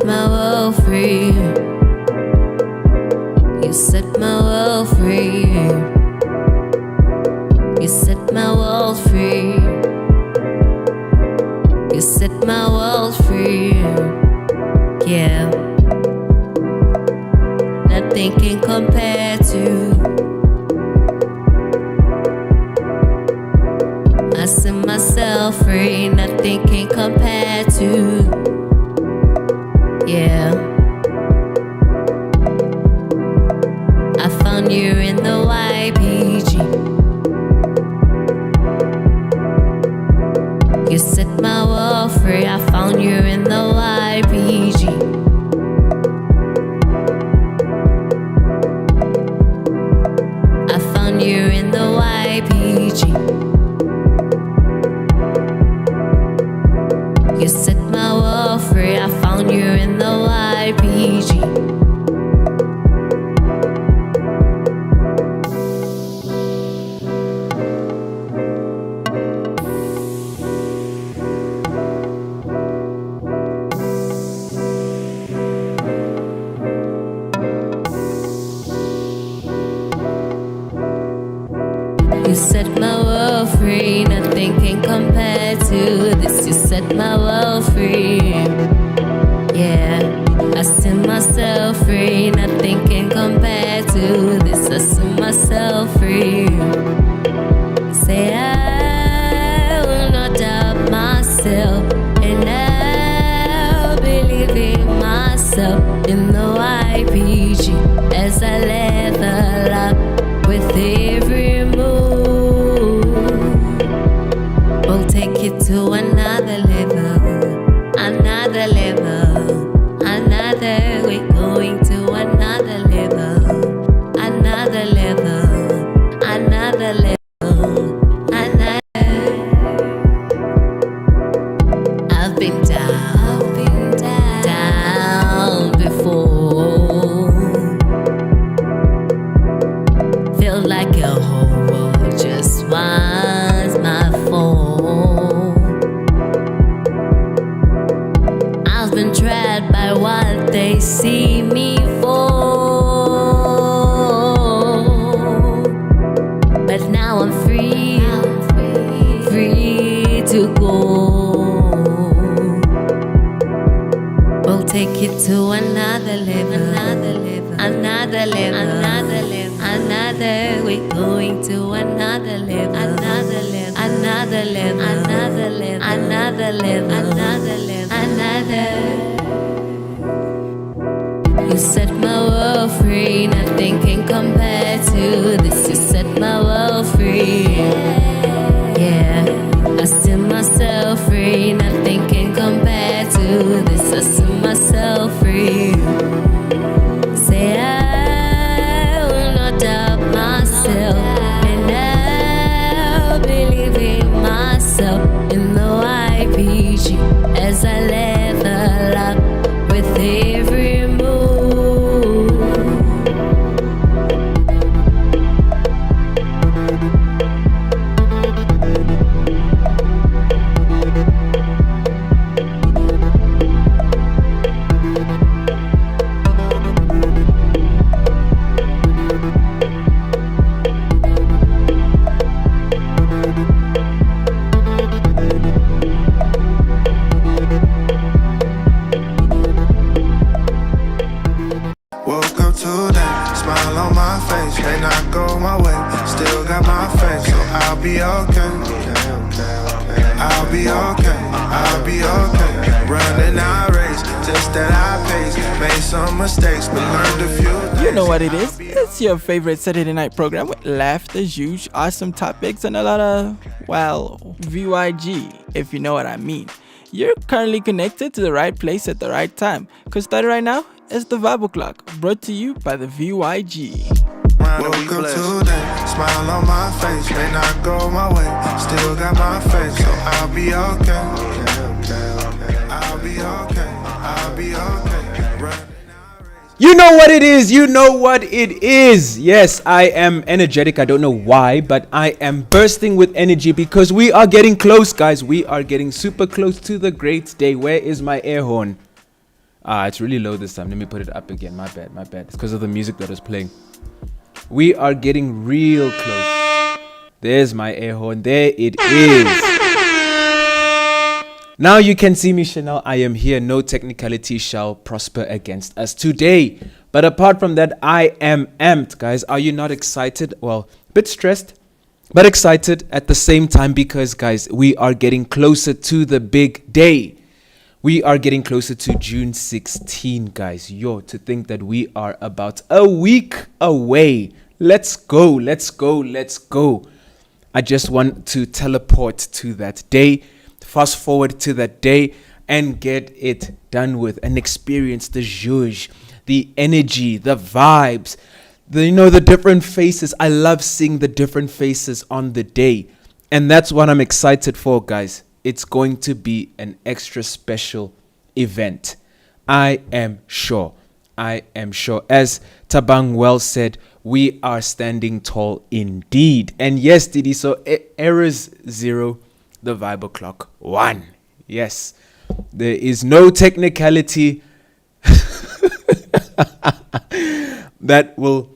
set my world free. You set my world free. You set my world free. You set my world free. Yeah. Nothing can compare to. I set myself free. Nothing can compare to. Yeah. I found you in the YPG. You set my world free. I found you in the YPG. I found you in the YPG. You set my world free. I found you in the YPG. You set my world free, nothing can compare to this. You set my world free. Yeah, I set myself free, nothing can compare to this. I set myself free. Say I will not doubt myself, and I'll believe in myself in the YPG as I level up with every move. We'll take it to another level, another level, another. We're going to another level, another level, another level, another. I've been down before. Feel like a whole world just wants my phone. I've been trapped by what they see me for, but now I'm free, free to go. We'll take it to another level, another level, another level, another level, another. We're going to another level, another level, another level, another level, another level, another level, another. You set my world free, nothing can compare to this. You set my world free. Yeah, I set myself free, nothing can compare to this. I set myself free. Say I will not doubt myself, and I'll believe in myself in the YPG as I level up with every move. Woke up today, smile on my face, may not go my way, still got my faith, so I'll be okay. I'll be okay, I'll be okay. Running our race, just at our pace, made some mistakes, but learned a few things. You know what it is. It's your favorite Saturday night program with laughter, huge, awesome topics, and a lot of, well, VYG, if you know what I mean. You're currently connected to the right place at the right time, because starting right now is the Vibe O'Clock, brought to you by the VYG. Woke up today, smile on my face, may not go my way, still got my faith, so I'll be okay. I'll be okay, I'll be okay. You know what it is. You know what it is. Yes, I am energetic. I don't know why, but I am bursting with energy because we are getting close, guys. We are getting super close to the great day. Where is my air horn? It's really low this time. Let me put it up again. My bad, my bad. It's because of the music that was playing. We are getting real close. There's my air horn. There it is. Now you can see me, Chanel. I am here. No technicality shall prosper against us today. But apart from that, I am amped, guys. Are you not excited? Well, a bit stressed, but excited at the same time because, guys, we are getting closer to the big day. We are getting closer to June 16, guys. Yo, to think that we are about a week away. Let's go, let's go, let's go. I just want to teleport to that day, fast forward to that day, and get it done with and experience the zhuzh, the energy, the vibes, the different faces. I love seeing the different faces on the day. And that's what I'm excited for, guys. It's going to be an extra special event. I am sure. I am sure. As Tabang well said, we are standing tall indeed. And yes, Didi, so errors 0, the Viber clock 1. Yes, there is no technicality that will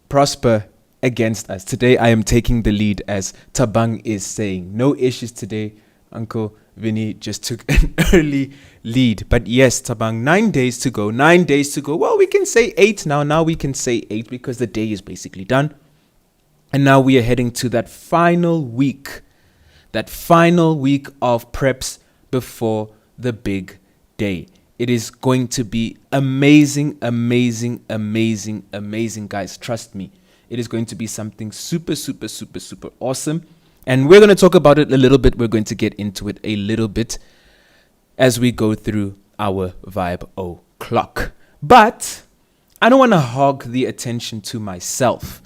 prosper against us. Today I am taking the lead, as Tabang is saying. No issues today. Uncle Vinny just took an early lead. But yes, Tabang, 9 days to go. 9 days to go. Well, we can say 8 now. Now we can say 8 because the day is basically done. And now we are heading to that final week. That final week of preps before the big day. It is going to be amazing, amazing, amazing, amazing, guys. Trust me. It is going to be something super, super, super, super awesome. And we're going to talk about it a little bit. We're going to get into it a little bit as we go through our Vibe O clock. But I don't want to hog the attention to myself,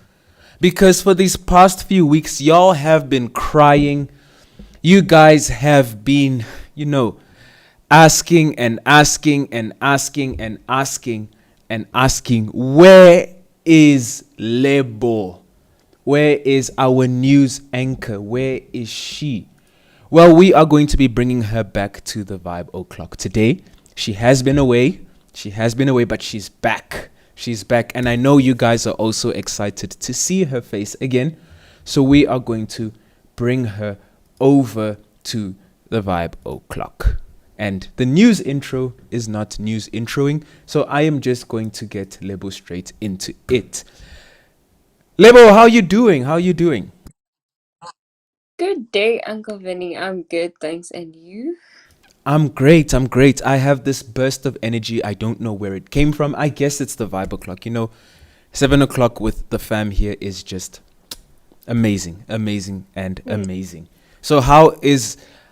because for these past few weeks, y'all have been crying. You guys have been, asking and asking and asking and asking and asking, where is Lebo? Where is our news anchor? Where is she? Well, we are going to be bringing her back to the Vibe O'Clock today. She has been away. But she's back. She's back. And I know you guys are also excited to see her face again. So we are going to bring her over to the Vibe O'Clock. And the news intro is not news introing. So I am just going to get Lebo straight into it. Lebo, how you doing? Good day, Uncle Vinny. I'm good, thanks. And you? I'm great. I have this burst of energy. I don't know where it came from. I guess it's the Vibe O'Clock. 7 o'clock with the fam here is just amazing, and amazing. So how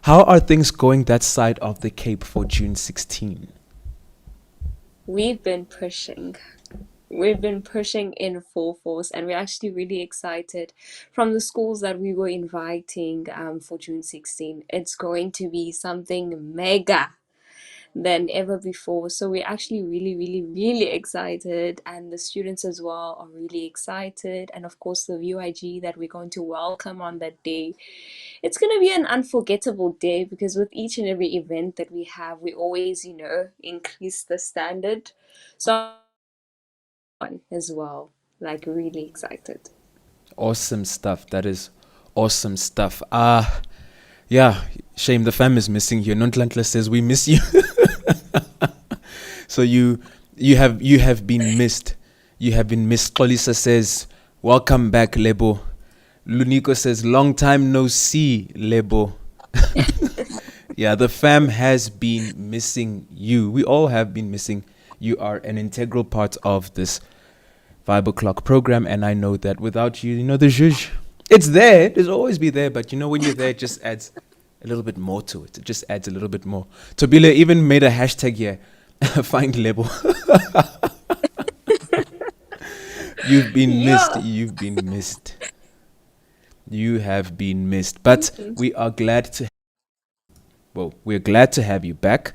are things going that side of the Cape for June 16? We've been pushing. We've been pushing in full force, and we're actually really excited from the schools that we were inviting for June 16. It's going to be something mega than ever before. So we're actually really, really, really excited, and the students as well are really excited. And of course, the VYG that we're going to welcome on that day. It's going to be an unforgettable day, because with each and every event that we have, we always, increase the standard. So as well, like, really excited. Awesome stuff. That is awesome stuff. Yeah, shame the fam is missing here. Nontlantla says we miss you. So you have been missed. You have been missed. Kolisa says welcome back, Lebo. Luniko says long time no see, Lebo. Yeah, the fam has been missing you. We all have been missing. You are an integral part of this Vibe O'Clock program, and I know that without you, the zhuzh, it's there. It'll always be there, but when you're there, it just adds a little bit more to it. It just adds a little bit more. Tobile even made a hashtag here. Find Lebo. You've been missed. You've been missed. You have been missed. But we are glad to. Well, we're glad to have you back.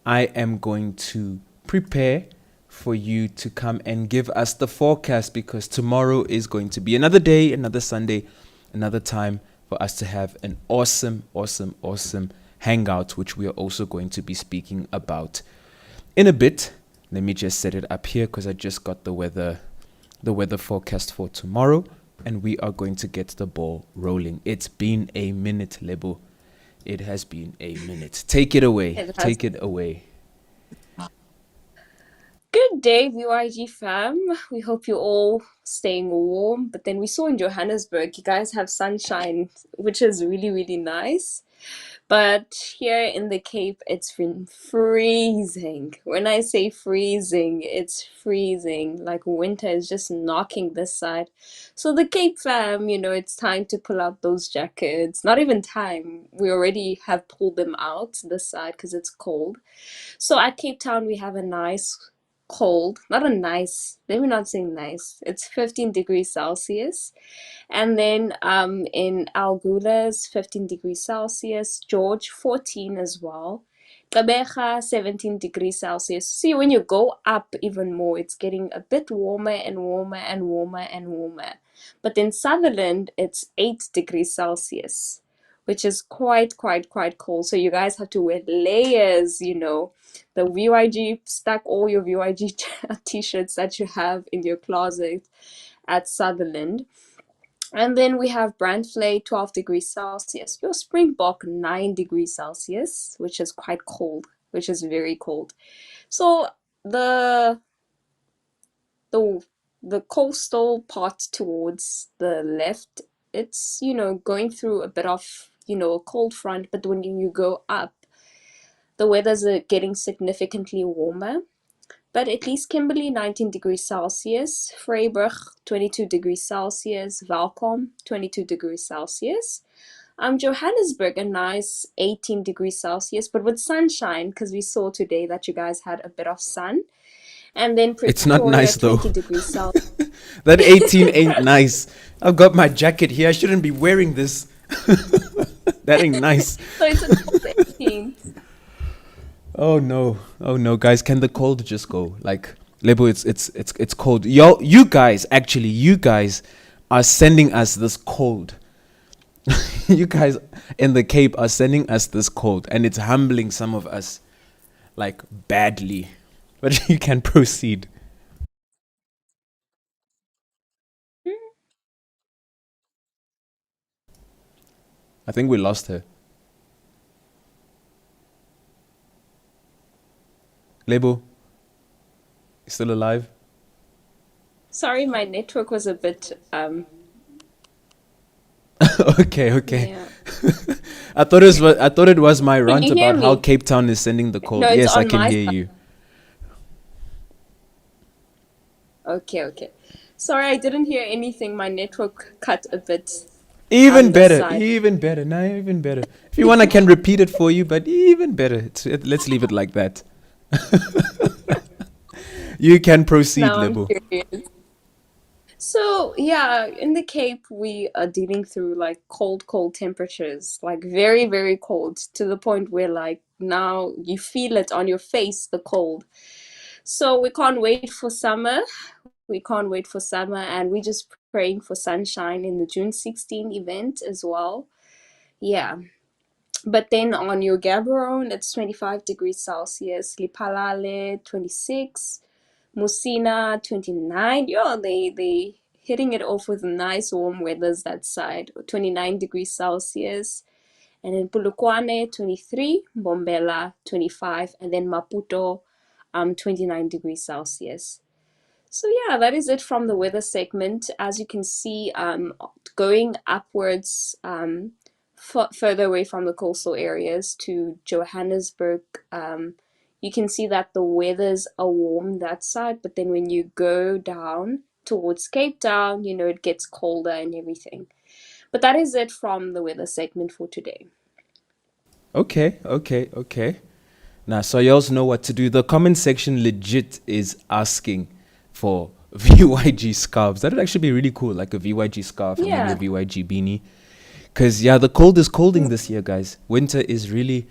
I am going to prepare for you to come and give us the forecast, because tomorrow is going to be another day, another Sunday, another time for us to have an awesome hangout, which we are also going to be speaking about in a bit. Let me just set it up here because I just got the weather forecast for tomorrow, and we are going to get the ball rolling. It's been a minute, Lebo. It has been a minute. Take it away. It has. Take it away. Good day, VYG fam. We hope you're all staying warm. But then we saw in Johannesburg, you guys have sunshine, which is really, really nice. But here in the Cape, it's been freezing. When I say freezing, it's freezing. Like winter is just knocking this side. So the Cape fam, it's time to pull out those jackets. Not even time. We already have pulled them out this side because it's cold. So at Cape Town, we have a nice cold, not a nice, let me not say nice, it's 15 degrees Celsius. And then in Algula's 15 degrees Celsius, George 14 as well. Kabeja 17 degrees Celsius. See, when you go up even more, it's getting a bit warmer and warmer and warmer and warmer. But in Sutherland, it's 8 degrees Celsius, which is quite cold. So you guys have to wear layers, the VYG, stack all your VYG t-shirts that you have in your closet at Sutherland. And then we have Brandflay 12 degrees Celsius, your Springbok 9 degrees Celsius, which is quite cold, which is very cold. So the coastal part towards the left, it's going through a bit of a cold front, but when you go up, the weather's getting significantly warmer. But at least Kimberley 19 degrees Celsius, Vryburg 22 degrees Celsius, Welkom 22 degrees Celsius. Johannesburg a nice 18 degrees Celsius, but with sunshine, because we saw today that you guys had a bit of sun. And then Pretoria, It's not nice though. 20 degrees Celsius. That 18 ain't nice. I've got my jacket here. I shouldn't be wearing this. That ain't nice. So it's a cold 18. Oh no, guys! Can the cold just go? Like Lebo, it's cold. You guys are sending us this cold. You guys in the Cape are sending us this cold, and it's humbling some of us, like badly. But you can proceed. I think we lost her. Lebo, you still alive? Sorry, my network was a bit Okay. yeah. I thought it was my rant you hear about how me? Cape Town is sending the cold. No, it's Yes, I on can my hear side. you. Okay. Sorry, I didn't hear anything. My network cut a bit Even this better, side. even better. Now, even better. If you want, I can repeat it for you, but even better. Let's leave it like that. You can proceed, Now I'm Lebo. curious. So, yeah, in the Cape, we are dealing through like cold temperatures, like very, very cold, to the point where like now you feel it on your face, the cold. So we can't wait for summer. We can't wait for summer, and we're just praying for sunshine in the June 16 event as well. Yeah. But then on your Gaborone, it's 25 degrees Celsius, Lipalale 26, Musina 29. Yo, they hitting it off with nice warm weathers that side. 29 degrees Celsius. And in Polokwane 23, Bombela 25, and then Maputo 29 degrees Celsius. So yeah, that is it from the weather segment. As you can see, going upwards, further away from the coastal areas to Johannesburg, you can see that the weathers are warm that side, but then when you go down towards Cape Town, it gets colder and everything. But that is it from the weather segment for today. Okay. Now, so you also know what to do. The comment section legit is asking for VYG scarves. That would actually be really cool, like a VYG scarf and Yeah. maybe a VYG beanie. Because yeah, the cold is colding this year, guys. Winter is really,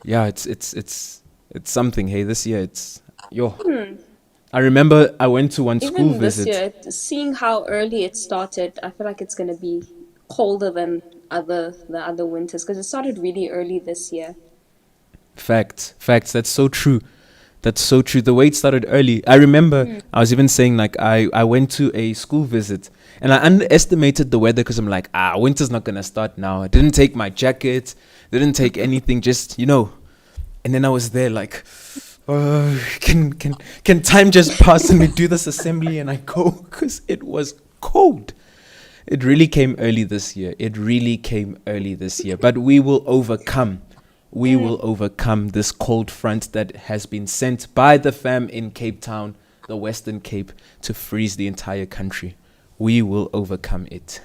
yeah, it's something. Hey, this year it's yo. I remember I went to one school Even this visit. year, seeing how early it started, I feel like it's gonna be colder than the other winters because it started really early this year. Facts. That's so true. That's so true. The wait started early. I remember I was even saying like I went to a school visit and I underestimated the weather because I'm like, winter's not gonna start now. I didn't take my jacket, didn't take anything, just and then I was there like, can time just pass and we do this assembly and I go because it was cold. It really came early this year. It really came early this year. But we will overcome. We will overcome this cold front that has been sent by the fam in Cape Town, the Western Cape, to freeze the entire country. We will overcome it.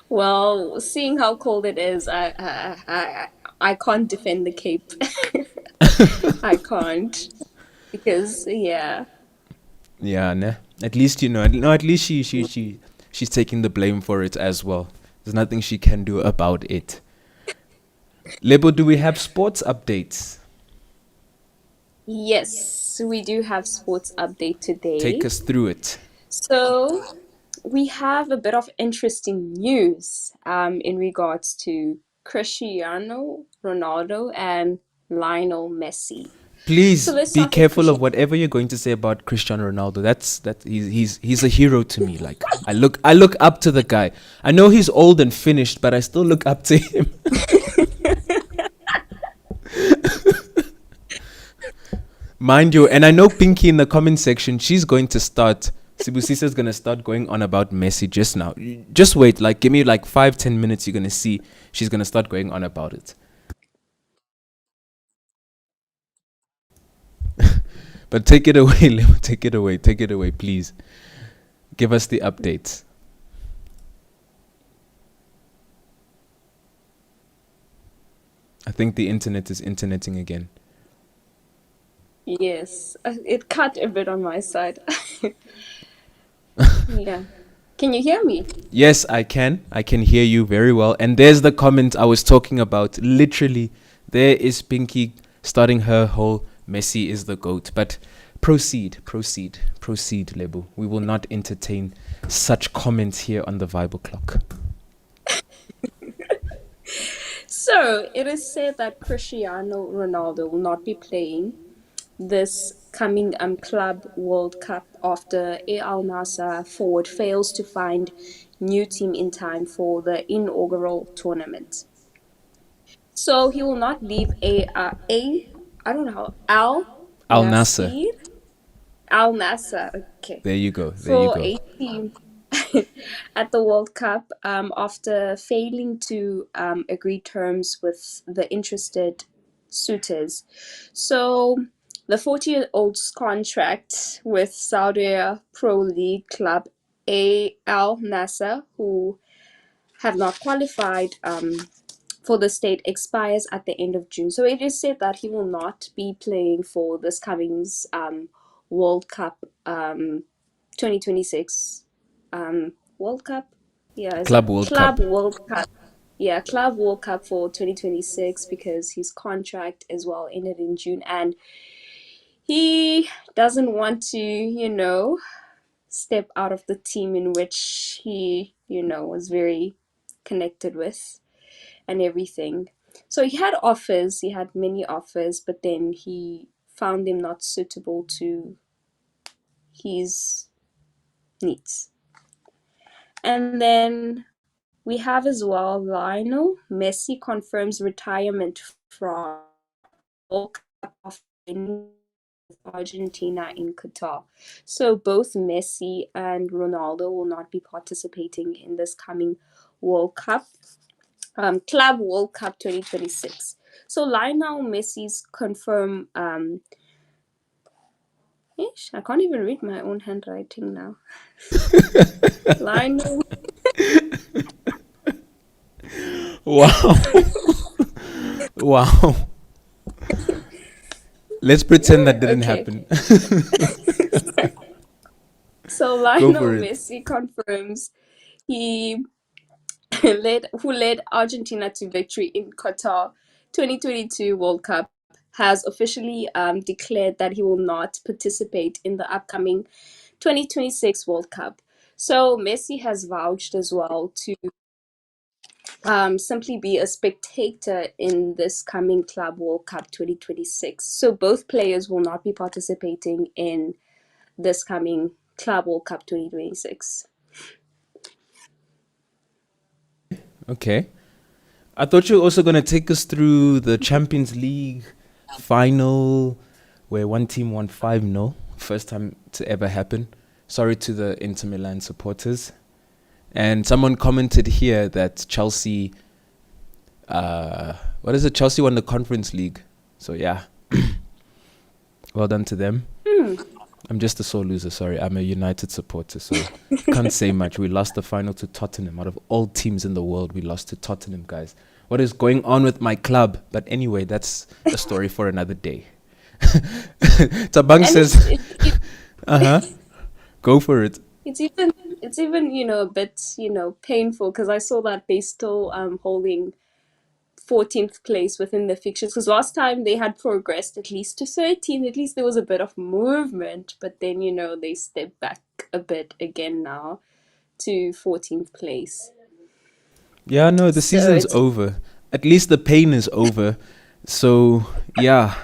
Well, seeing how cold it is, I can't defend the Cape. I can't because yeah. Yeah, nah. At least no. At least she's taking the blame for it as well. There's nothing she can do about it. Lebo, do we have sports updates? Yes, we do have sports update Take today. us through it. So we have a bit of interesting news in regards to Cristiano Ronaldo and Lionel Messi. So Please let's be start with careful of Cristiano. whatever you're going to say about Cristiano Ronaldo. He's a hero to me. Like I look up to the guy. I know he's old and finished, but I still look up to him. Mind you, and I know Pinky in the comment section, she's going to start. Sibusisa's gonna start going on about Messi just now. Just wait, like give me like 5-10 minutes. You're gonna see she's gonna start going on about it. But take it away, Leo. Take it away, please. Give us the updates. I think the internet is interneting again. Yes, it cut a bit on my side. Yeah. Can you hear me? Yes, I can. I can hear you very well. And there's the comment I was talking about. Literally, there is Pinky starting her whole Messi is the GOAT. But proceed, Lebu. We will not entertain such comments here on the Bible Clock. So it is said that Cristiano Ronaldo will not be playing this coming Club World Cup after Al Nassr forward fails to find new team in time for the inaugural tournament. So he will not leave a I don't know how Al Al Nasser. Nasir Al Nassr, okay, There you go. There you for go. a team at the World Cup after failing to agree terms with the interested suitors. So the 40-year-old's contract with Saudi Pro League club Al Nassr, who have not qualified for the state, expires at the end of June. So it is said that he will not be playing for this coming World Cup 2026 World Cup. Yeah, is Club it World Club Cup. World Cup? Yeah, Club World Cup for 2026 because his contract as well ended in June and he doesn't want to, step out of the team in which he, was very connected with and everything. So he had many offers, but then he found them not suitable to his needs. And then we have as well Lionel Messi confirms retirement from World Cup of Argentina in Qatar. So both Messi and Ronaldo will not be participating in this coming World Cup, Club World Cup 2026. So Lionel Messi's confirm. I can't even read my own handwriting now. Lionel. Wow. Wow. Let's pretend that didn't Okay. happen. So Go Lionel for it. Messi confirms he led Argentina to victory in Qatar 2022 World Cup, has officially declared that he will not participate in the upcoming 2026 World Cup. So Messi has vouched as well to simply be a spectator in this coming Club World Cup 2026. So both players will not be participating in this coming Club World Cup 2026. Okay. I thought you were also going to take us through the Champions League final where one team won 5-0. First time to ever happen. Sorry to the Inter Milan supporters. And someone commented here that Chelsea, what is it? Chelsea won the Conference League. So yeah, well done to them. I'm just a sore loser, sorry. I'm a United supporter, so can't say much. We lost the final to Tottenham. Out of all teams in the world, we lost to Tottenham, guys. What is going on with my club? But anyway, that's a story for another day. Tabang And says, it, go for it. it's even a bit painful because I saw that they still holding 14th place within the fixtures, because last time they had progressed at least to 13th. At least there was a bit of movement, but then they stepped back a bit again now to 14th place. Yeah, no, the So season's it's over. At least the pain is over. So yeah,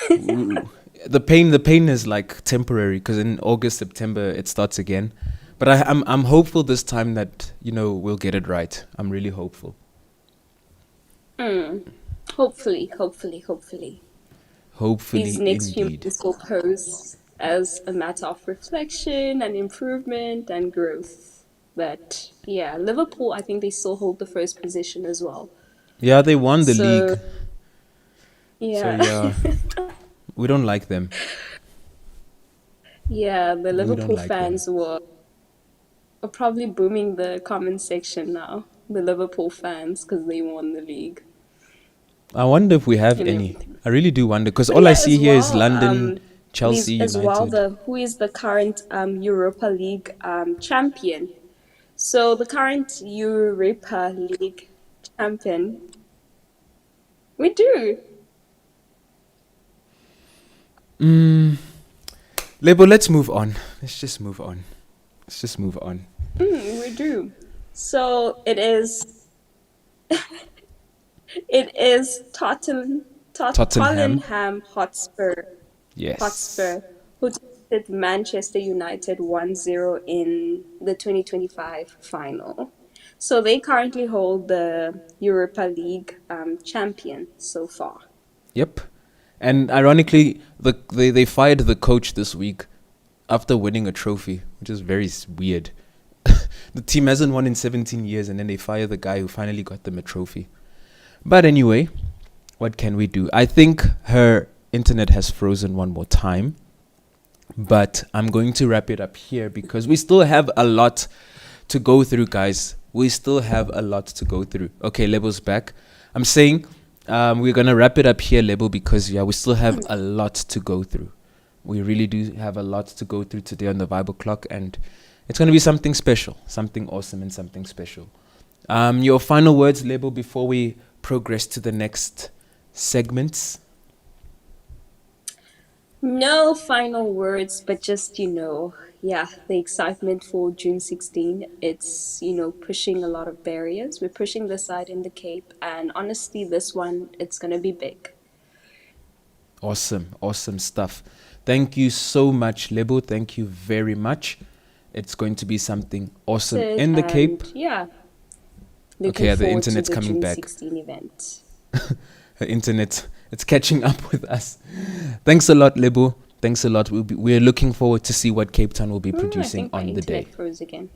the pain is like temporary because in August, September it starts again. But I'm hopeful this time that we'll get it right. I'm really hopeful. hopefully these next few Indeed. months will pose as a matter of reflection and improvement and growth. But yeah, Liverpool, I think they still hold the first position as well. Yeah, they won the league. So So yeah, yeah, we don't like them. yeah, the We don't Liverpool like them. fans are probably booming the comment section now. The Liverpool fans, because they won the league I wonder if we have and any. everything. I really do wonder because But all I yeah, see as here is well, London, Chelsea, as well, United. who is the current Europa League champion? So the current Europa League champion, we do. Lebo, let's move on. Let's just move on. We do. So it is Tottenham. Tottenham Hotspur, Yes. who defeated Manchester United 1-0 in the 2025 final. So they currently hold the Europa League champion so far. Yep. And ironically, they fired the coach this week after winning a trophy, which is very weird. The team hasn't won in 17 years, and then they fire the guy who finally got them a trophy. But anyway, what can we do? I think her internet has frozen one more time. But I'm going to wrap it up here because we still have a lot to go through, guys. We still have a lot to go through. Okay, Lebo's back. I'm saying we're going to wrap it up here, Lebo, because we still have a lot to go through. We really do have a lot to go through today on the Bible Clock, and it's going to be something special, something awesome and something special. Your final words, Lebo, before we progress to the next segments? No final words, but just, the excitement for June 16. It's, pushing a lot of barriers. We're pushing the side in the Cape, and honestly, this one, it's going to be big. Awesome stuff. Thank you so much, Lebo. Thank you very much. It's going to be something awesome in the Cape. Yeah. Okay, the Looking forward internet's to the coming June back. 16 event. The internet, it's catching up with us. Thanks a lot, Lebo. Thanks a lot. We're looking forward to see what Cape Town will be I producing think my on the day. internet froze again.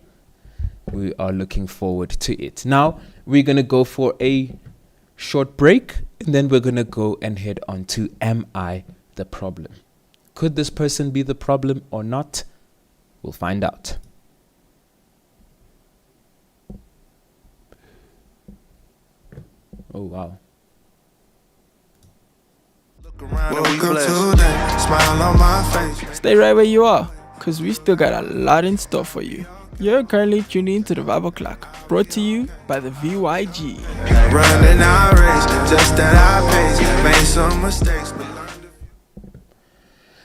We are looking forward to it. Now, we're going to go for a short break, and then we're going to go and head on to Am I the Problem? Could this person be the problem or not? We'll find out. Oh, wow. Welcome to that smile on my face. Stay right where you are, because we still got a lot in store for you. You're currently tuning into the Bible Clock, brought to you by the VYG. Running our race, just at our pace. Made some mistakes, but learned to.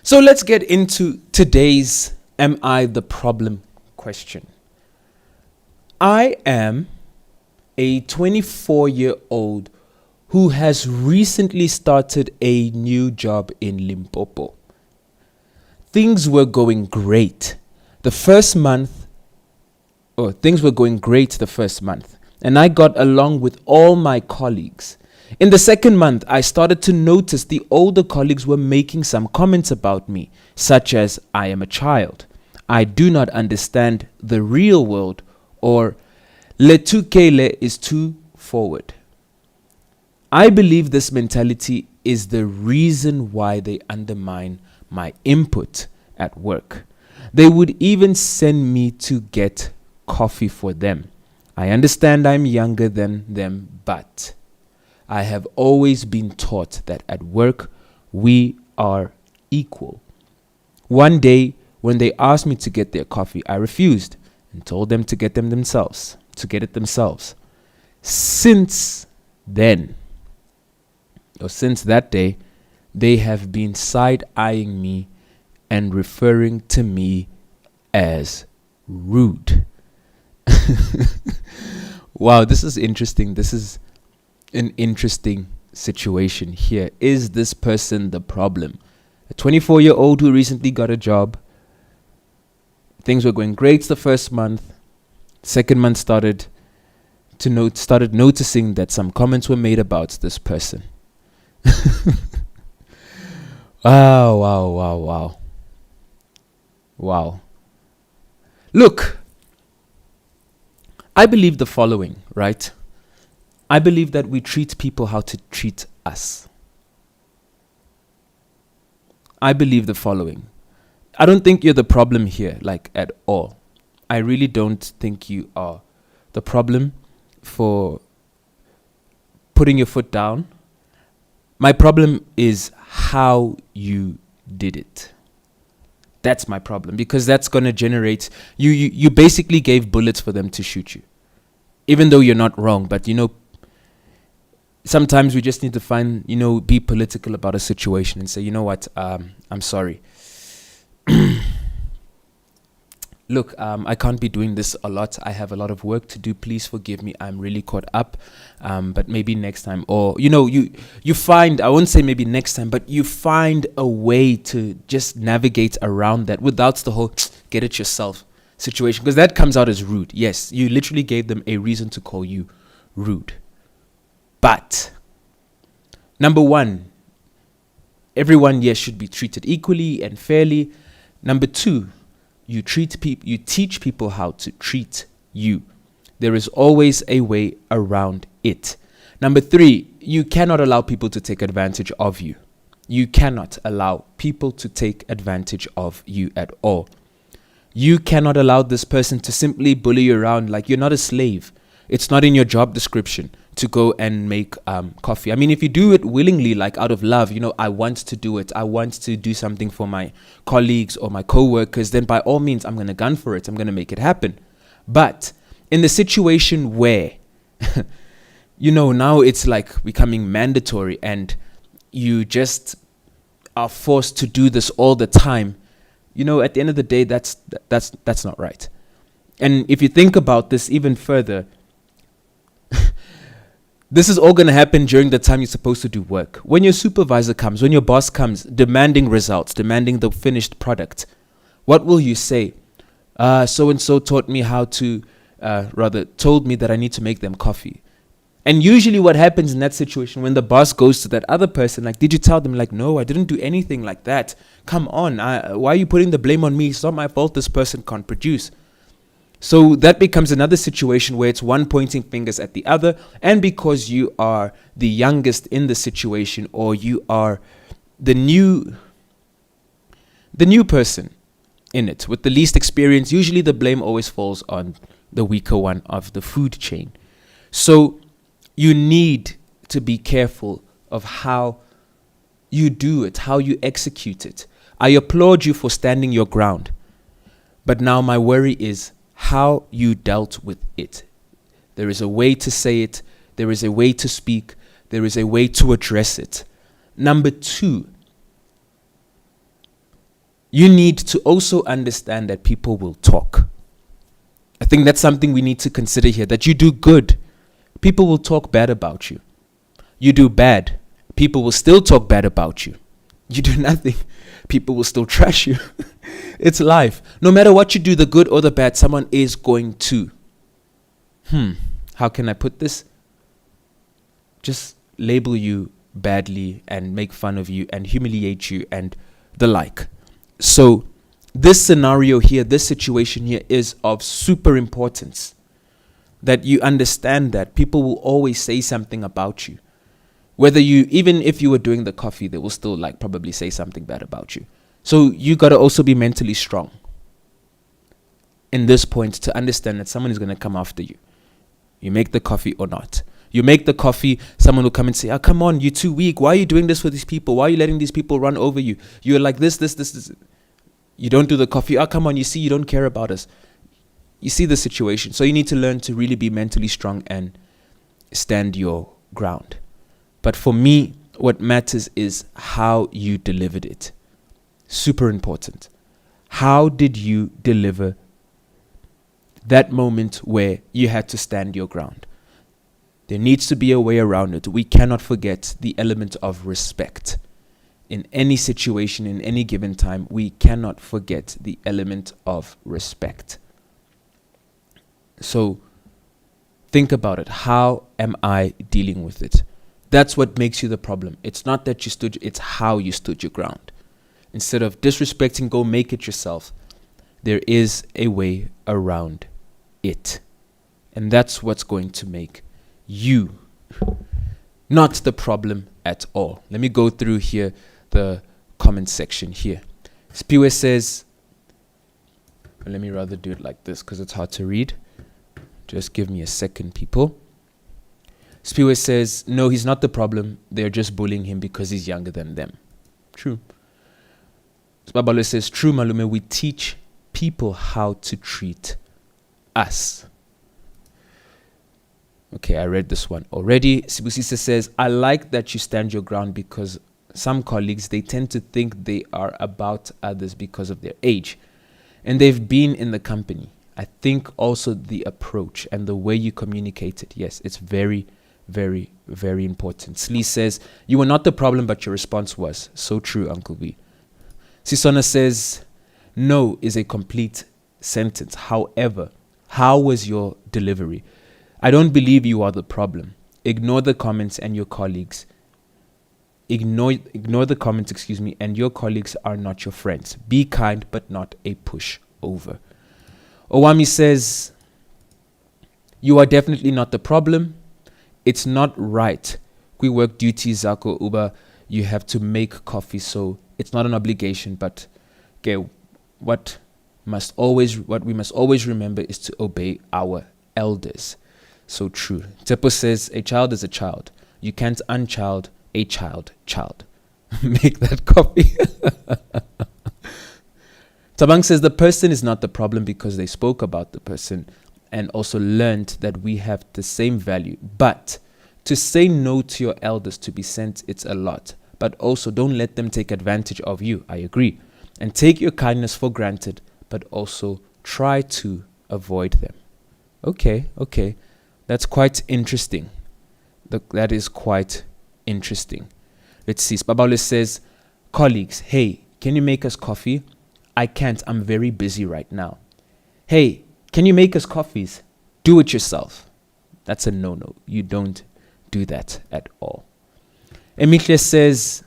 So let's get into today's Am I the Problem question. I am a 24-year-old who has recently started a new job in Limpopo. Things were going great. Things were going great the first month, and I got along with all my colleagues. In the second month, I started to notice the older colleagues were making some comments about me, such as, I am a child, I do not understand the real world, or Le Tukele is too forward. I believe this mentality is the reason why they undermine my input at work. They would even send me to get coffee for them. I understand I'm younger than them, but I have always been taught that at work we are equal. One day, when they asked me to get their coffee, I refused and told them to get it themselves. Since that day, they have been side-eyeing me and referring to me as rude. Wow, this is interesting. This is an interesting situation here. Is this person the problem? A 24-year-old who recently got a job. Things were going great the first month. Second month started noticing that some comments were made about this person. Wow. Look, I believe the following, right? I believe that we treat people how to treat us. I believe the following. I don't think you're the problem here, like at all. I really don't think you are the problem for putting your foot down. My problem is how you did it. That's my problem, because that's going to generate, you basically gave bullets for them to shoot you. Even though you're not wrong, but sometimes we just need to be political about a situation and say, you know what, I'm sorry. Look, I can't be doing this a lot. I have a lot of work to do. Please forgive me. I'm really caught up. But maybe next time, or, you find, I won't say maybe next time, but you find a way to just navigate around that without the whole get it yourself situation. Because that comes out as rude. Yes, you literally gave them a reason to call you rude. But, number one, everyone, yes, should be treated equally and fairly. Number two, you teach people how to treat you. There is always a way around it. Number three, you cannot allow people to take advantage of you. You cannot allow people to take advantage of you at all. You cannot allow this person to simply bully you around like you're not a slave. It's not in your job description to go and make coffee. I mean, if you do it willingly, like out of love, I want to do it. I want to do something for my colleagues or my co-workers, then by all means, I'm going to gun for it. I'm going to make it happen. But in the situation where, now it's like becoming mandatory and you just are forced to do this all the time, at the end of the day, that's not right. And if you think about this even further, this is all going to happen during the time you're supposed to do work. When your supervisor comes, when your boss comes, demanding results, demanding the finished product, what will you say? So-and-so taught me told me that I need to make them coffee. And usually what happens in that situation, when the boss goes to that other person, like, did you tell them? Like, no, I didn't do anything like that. Come on, why are you putting the blame on me? It's not my fault this person can't produce. So that becomes another situation where it's one pointing fingers at the other. And because you are the youngest in the situation, or you are the new person in it with the least experience, usually the blame always falls on the weaker one of the food chain. So you need to be careful of how you do it, how you execute it. I applaud you for standing your ground. But now my worry is how you dealt with it. There is a way to say it. There is a way to speak. There is a way to address it. Number two, you need to also understand that people will talk. I think that's something we need to consider here, that you do good. people will talk bad about you. You do bad, people will still talk bad about you. You do nothing, people will still trash you. It's life. No matter what you do, the good or the bad, someone is going to, how can I put this? Just label you badly and make fun of you and humiliate you and the like. So this scenario here, this situation here is of super importance, that you understand that people will always say something about you. Whether you, even if you were doing the coffee, they will still like probably say something bad about you. So you got to also be mentally strong in this point to understand that someone is going to come after you. You make the coffee or not. You make the coffee, someone will come and say, oh, come on, you're too weak. Why are you doing this for these people? Why are you letting these people run over you? You're like this. You don't do the coffee. Oh, come on, you see, you don't care about us. You see the situation. So you need to learn to really be mentally strong and stand your ground. But for me, what matters is how you delivered it. Super important. How did you deliver that moment where you had to stand your ground? There needs to be a way around it. We cannot forget the element of respect. In any situation, in any given time, we cannot forget the element of respect. So think about it. How am I dealing with it? That's what makes you the problem. It's not that you stood, it's how you stood your ground. Instead of disrespecting, go make it yourself. There is a way around it. And that's what's going to make you not the problem at all. Let me go through here the comment section here. Spiwe says, let me rather do it like this because it's hard to read. Just give me a second, people. Spiwe says, no, he's not the problem. They're just bullying him because he's younger than them. True. Babalo says, true, Malume, we teach people how to treat us. Okay, I read this one already. Sibusisa says, I like that you stand your ground because some colleagues, they tend to think they are about others because of their age. And they've been in the company. I think also the approach and the way you communicate it. Yes, it's very, very, very important. Slee says, you were not the problem, but your response was. So true, Uncle B. Sisona says, no is a complete sentence. However, how was your delivery? I don't believe you are the problem. Ignore the comments and your colleagues. Ignore the comments, and your colleagues are not your friends. Be kind, but not a pushover. Owami says, you are definitely not the problem. It's not right. We work duties, Zako Uber. You have to make coffee, so it's not an obligation. But okay, what we must always remember is to obey our elders. So true. Tepo says, a child is a child. You can't unchild a child. Make that coffee. Tabang says, the person is not the problem because they spoke about the person and also learned that we have the same value. But to say no to your elders to be sent, it's a lot. But also don't let them take advantage of you. I agree. And take your kindness for granted, but also try to avoid them. Okay. That's quite interesting. That is quite interesting. Let's see. Spabale says, colleagues, hey, can you make us coffee? I can't. I'm very busy right now. Hey, can you make us coffees? Do it yourself. That's a no-no. You don't do that at all. Emilia says,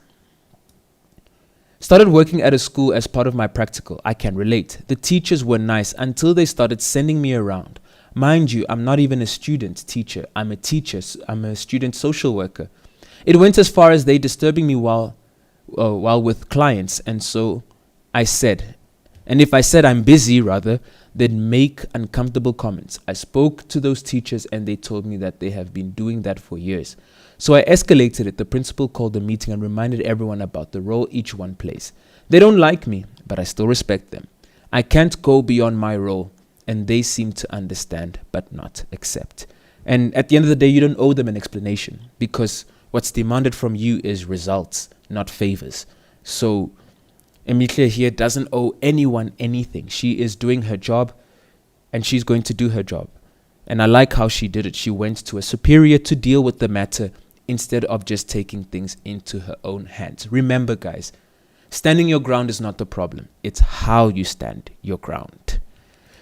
started working at a school as part of my practical. I can relate. The teachers were nice until they started sending me around. Mind you, I'm not even a student teacher. I'm a teacher. I'm a student social worker. It went as far as they disturbing me while with clients. And so I said, and if I said I'm busy rather, they'd make uncomfortable comments. I spoke to those teachers and they told me that they have been doing that for years. So I escalated it. The principal called a meeting and reminded everyone about the role each one plays. They don't like me, but I still respect them. I can't go beyond my role. And they seem to understand but not accept. And at the end of the day, you don't owe them an explanation because what's demanded from you is results, not favors. So Emilia here doesn't owe anyone anything. She is doing her job and she's going to do her job. And I like how she did it. She went to a superior to deal with the matter instead of just taking things into her own hands. Remember, guys, standing your ground is not the problem. It's how you stand your ground.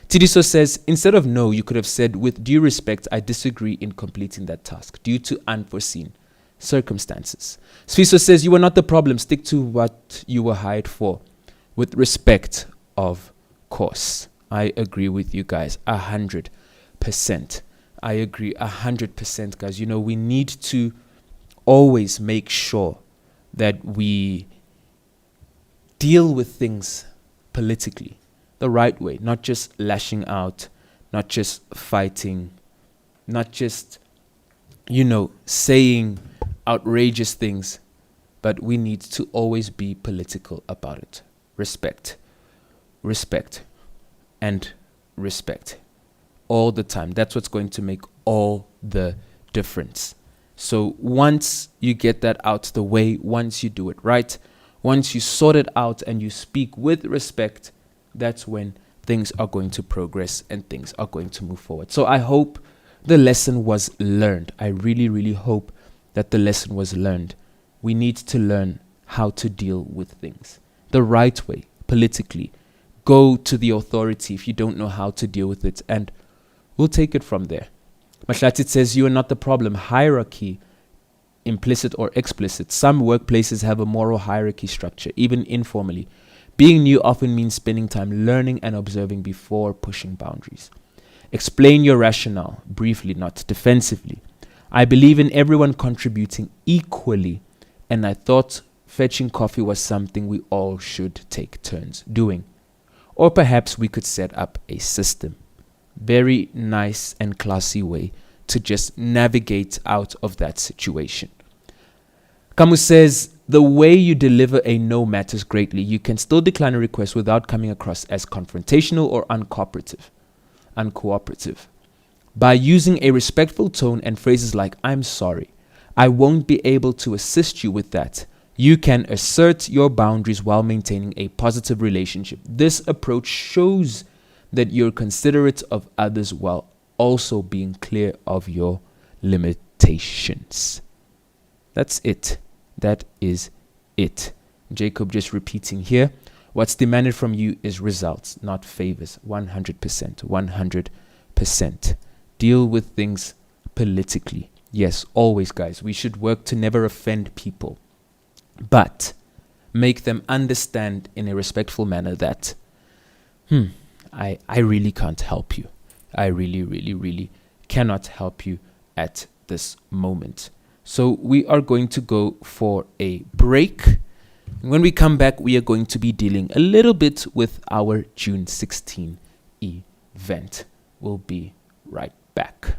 Tidiso says, instead of no, you could have said, with due respect, I disagree in completing that task due to unforeseen circumstances. Sfiso says, you were not the problem. Stick to what you were hired for. With respect, of course. I agree with you guys 100%. I agree 100%, guys. You know, we need to always make sure that we deal with things politically the right way, not just lashing out, not just fighting, not just, saying outrageous things, but we need to always be political about it. Respect, and respect all the time. That's what's going to make all the difference. So once you get that out the way, once you do it right, once you sort it out and you speak with respect, that's when things are going to progress and things are going to move forward. So I hope the lesson was learned. I really, really hope that the lesson was learned. We need to learn how to deal with things the right way, politically. Go to the authority if you don't know how to deal with it, and we'll take it from there. Mashlatit says, you are not the problem. Hierarchy, implicit or explicit. Some workplaces have a moral hierarchy structure, even informally. Being new often means spending time learning and observing before pushing boundaries. Explain your rationale, briefly, not defensively. I believe in everyone contributing equally, and I thought fetching coffee was something we all should take turns doing. Or perhaps we could set up a system. Very nice and classy way to just navigate out of that situation. Kamu says, the way you deliver a no matters greatly. You can still decline a request without coming across as confrontational or uncooperative. By using a respectful tone and phrases like, I'm sorry, I won't be able to assist you with that. You can assert your boundaries while maintaining a positive relationship. This approach shows that you're considerate of others while also being clear of your limitations. That's it. That is it. Jacob just repeating here. What's demanded from you is results, not favors. 100%. 100%. Deal with things politically. Yes, always, guys. We should work to never offend people, but make them understand in a respectful manner that, I really can't help you. I really cannot help you at this moment. So we are going to go for a break. When we come back, we are going to be dealing a little bit with our June 16 event. We'll be right back.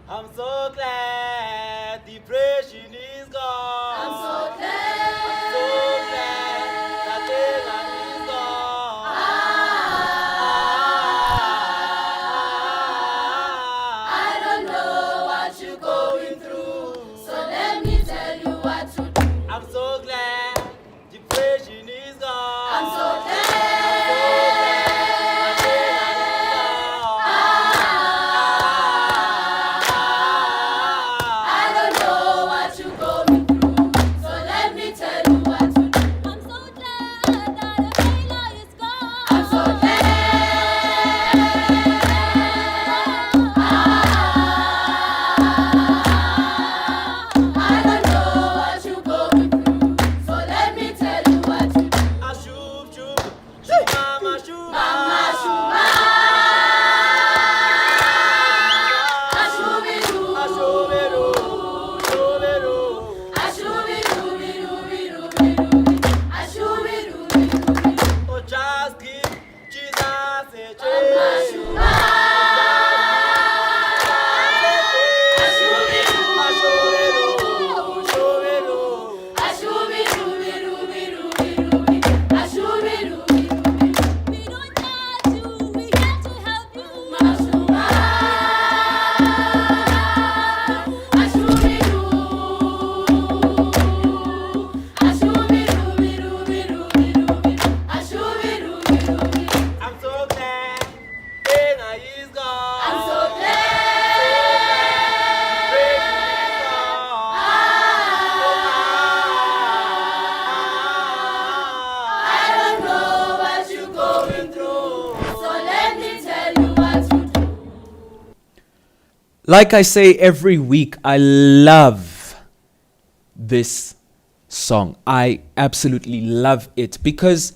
I'm so glad depression is gone. I'm so glad. I'm so glad that Leland is gone. I don't know what you're going through, so let me tell you what to do. I'm so glad depression is gone. I'm so glad. I don't know what you Like I say every week, I love this song. I absolutely love it because,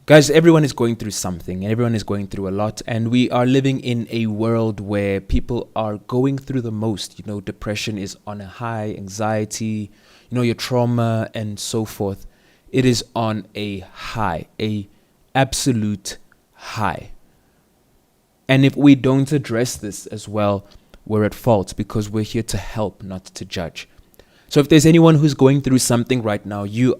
guys, everyone is going through something and everyone is going through a lot. And we are living in a world where people are going through the most. You know, depression is on a high, anxiety, you know, your trauma and so forth. It is on a high, a absolute high. And if we don't address this as well, we're at fault because we're here to help, not to judge. So if there's anyone who's going through something right now, you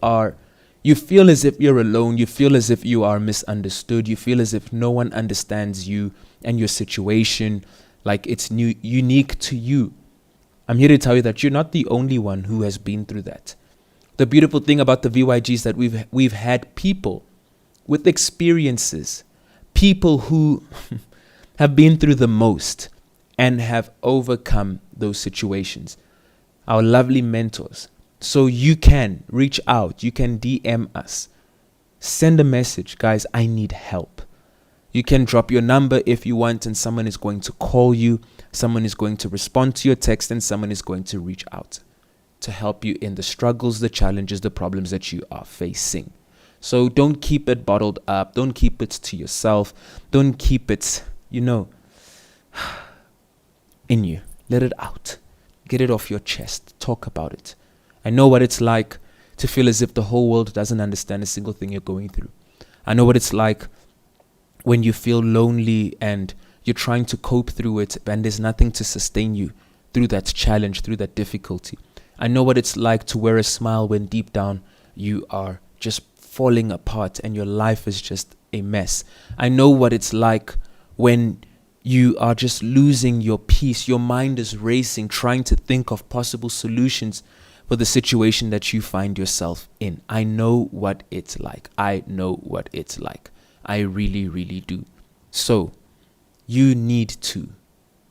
feel as if you're alone, you feel as if you are misunderstood, you feel as if no one understands you and your situation, like it's unique to you. I'm here to tell you that you're not the only one who has been through that. The beautiful thing about the VYG is that we've had people with experiences, people who have been through the most and have overcome those situations. Our lovely mentors. So you can reach out, you can DM us, send a message, guys, I need help. You can drop your number if you want, and someone is going to call you, someone is going to respond to your text, and someone is going to reach out to help you in the struggles, the challenges, the problems that you are facing. So don't keep it bottled up, don't keep it to yourself, don't keep it, in you. Let it out. Get it off your chest. Talk about it. I know what it's like to feel as if the whole world doesn't understand a single thing you're going through. I know what it's like when you feel lonely and you're trying to cope through it and there's nothing to sustain you through that challenge, through that difficulty. I know what it's like to wear a smile when deep down you are just falling apart and your life is just a mess. I know what it's like when you are just losing your peace. Your mind is racing, trying to think of possible solutions for the situation that you find yourself in. I know what it's like. I know what it's like. I really, really do. So you need to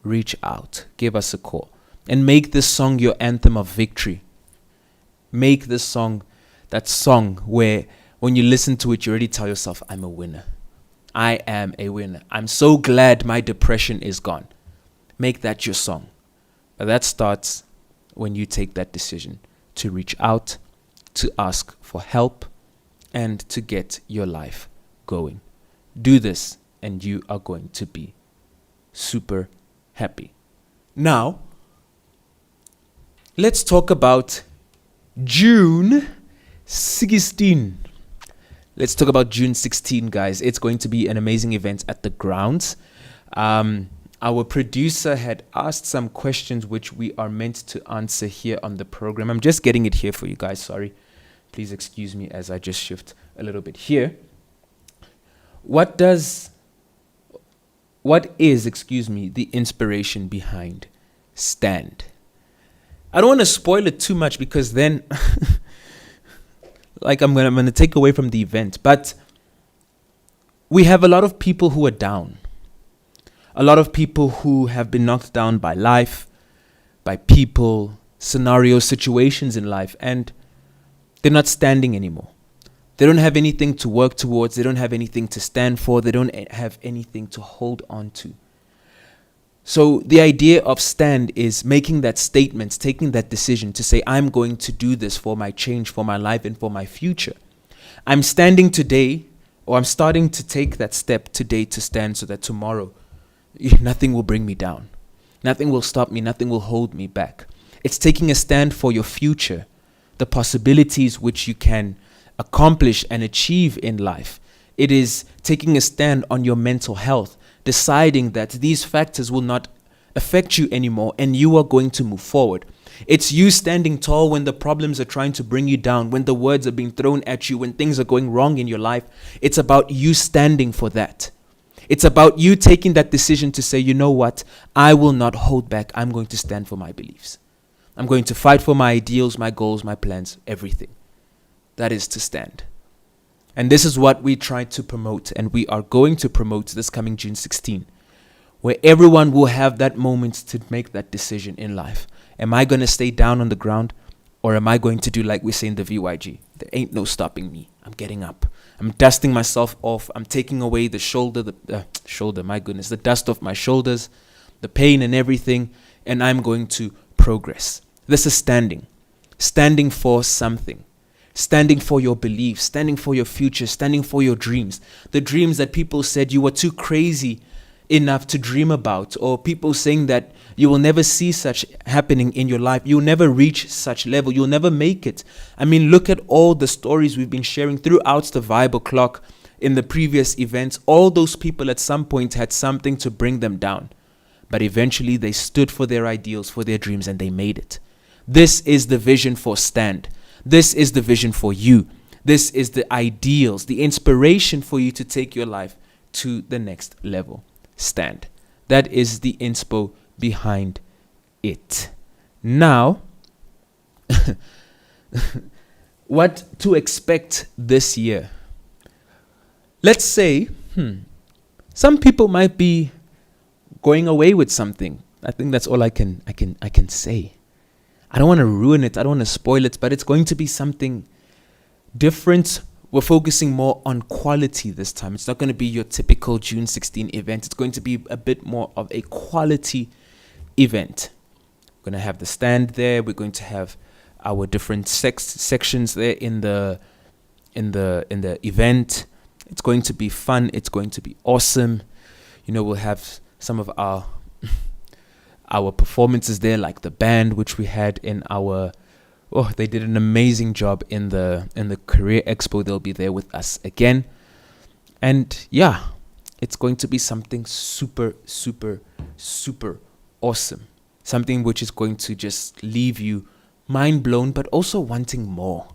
reach out, give us a call, and make this song your anthem of victory. Make this song that song where when you listen to it, you already tell yourself, I'm a winner. I am a winner. I'm so glad my depression is gone. Make that your song. But that starts when you take that decision to reach out, to ask for help, and to get your life going. Do this and you are going to be super happy. Now, let's talk about June 16. Let's talk about June 16, guys. It's going to be an amazing event at the grounds. Our producer had asked some questions which we are meant to answer here on the program. I'm just getting it here for you guys. Sorry. Please excuse me as I just shift a little bit here. What is, the inspiration behind Stand? I don't want to spoil it too much because then I'm gonna take away from the event. But we have a lot of people who are down. A lot of people who have been knocked down by life, by people, scenarios, situations in life, and they're not standing anymore. They don't have anything to work towards. They don't have anything to stand for. They don't have anything to hold on to. So the idea of Stand is making that statement, taking that decision to say, I'm going to do this for my change, for my life, and for my future. I'm standing today, or I'm starting to take that step today to stand so that tomorrow nothing will bring me down. Nothing will stop me. Nothing will hold me back. It's taking a stand for your future, the possibilities which you can accomplish and achieve in life. It is taking a stand on your mental health, deciding that these factors will not affect you anymore and you are going to move forward. It's you standing tall when the problems are trying to bring you down, when the words are being thrown at you, when things are going wrong in your life. It's about you standing for that. It's about you taking that decision to say, you know what? I will not hold back. I'm going to stand for my beliefs. I'm going to fight for my ideals, my goals, my plans, everything. That is to stand. And this is what we try to promote, and we are going to promote this coming June 16, where everyone will have that moment to make that decision in life. Am I going to stay down on the ground, or am I going to do like we say in the VYG? There ain't no stopping me. I'm getting up. I'm dusting myself off. I'm taking away the dust off my shoulders, the pain and everything, and I'm going to progress. This is standing. Standing for something. Standing for your beliefs, standing for your future, standing for your dreams. The dreams that people said you were too crazy enough to dream about, or people saying that you will never see such happening in your life. You'll never reach such level. You'll never make it. I mean, look at all the stories we've been sharing throughout the Bible clock in the previous events. All those people at some point had something to bring them down. But eventually they stood for their ideals, for their dreams, and they made it. This is the vision for Stand. This is the vision for you. This is the ideals, the inspiration for you to take your life to the next level. Stand. That is the inspo behind it. Now, what to expect this year? Let's say, some people might be going away with something. I think that's all I can say. I don't want to ruin it. I don't want to spoil it, but it's going to be something different. We're focusing more on quality this time. It's not going to be your typical June 16 event. It's going to be a bit more of a quality event. We're going to have the stand there. We're going to have our different sections there in the event. It's going to be fun. It's going to be awesome. We'll have some of our performances there, like the band, which we had in they did an amazing job in the Career Expo. They'll be there with us again. And yeah, it's going to be something super, super, super awesome. Something which is going to just leave you mind blown, but also wanting more. I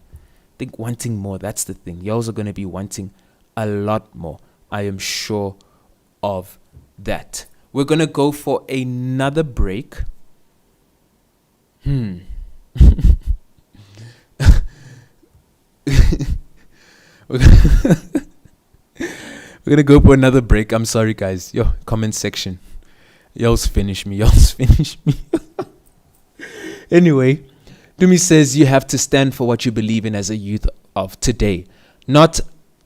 think wanting more, that's the thing. You're also going to be wanting a lot more. I am sure of that. We're going to go for another break. We're gonna go for another break. I'm sorry, guys. Yo, comment section. Y'all's finish me. Anyway, Dumi says you have to stand for what you believe in as a youth of today, not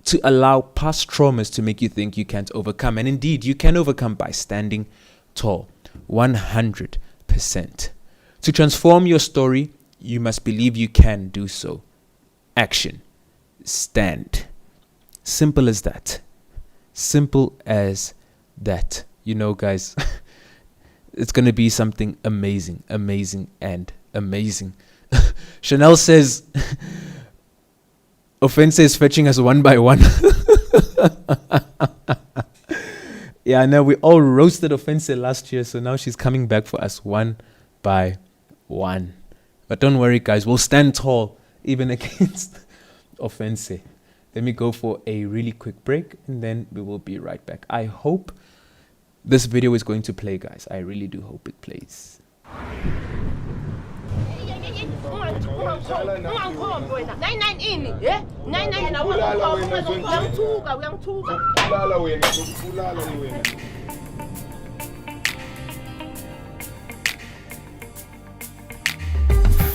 to allow past traumas to make you think you can't overcome. And indeed, you can overcome by standing tall, 100%. To transform your story, you must believe you can do so. Action. Stand. Simple as that. Simple as that. Guys, it's going to be something amazing, and amazing. Chanel says, Offense is fetching us one by one. Yeah, I know we all roasted Offense last year, so now she's coming back for us one by one. But don't worry, guys, we'll stand tall even against Offense. Let me go for a really quick break, and then we will be right back. I hope this video is going to play, guys. I really do hope it plays.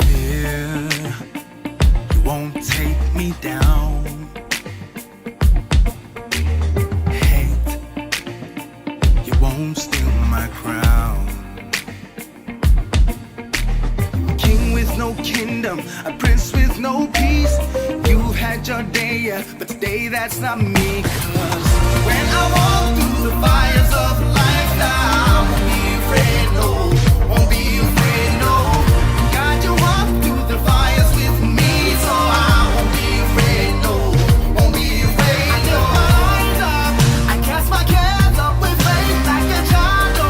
Fear, you won't take me down. Hate, you won't steal my crown. King with no kingdom, a prince with no peace. You've had your day, yeah, but today that's not me. 'Cause when I walk through the fires of life, I won't be afraid, no. Won't be afraid, no. God, you walk through the fires with me, so I won't be afraid, no. Won't be afraid, no. I lift my arms up, I cast my cares up with faith like a child, oh,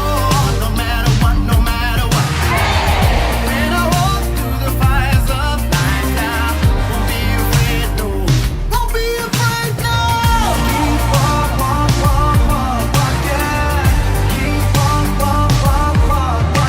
no matter what, no matter what. When I walk through the fires of life, now won't be afraid, no. Won't be afraid, no. Keep walk, yeah. Keep walk, yeah.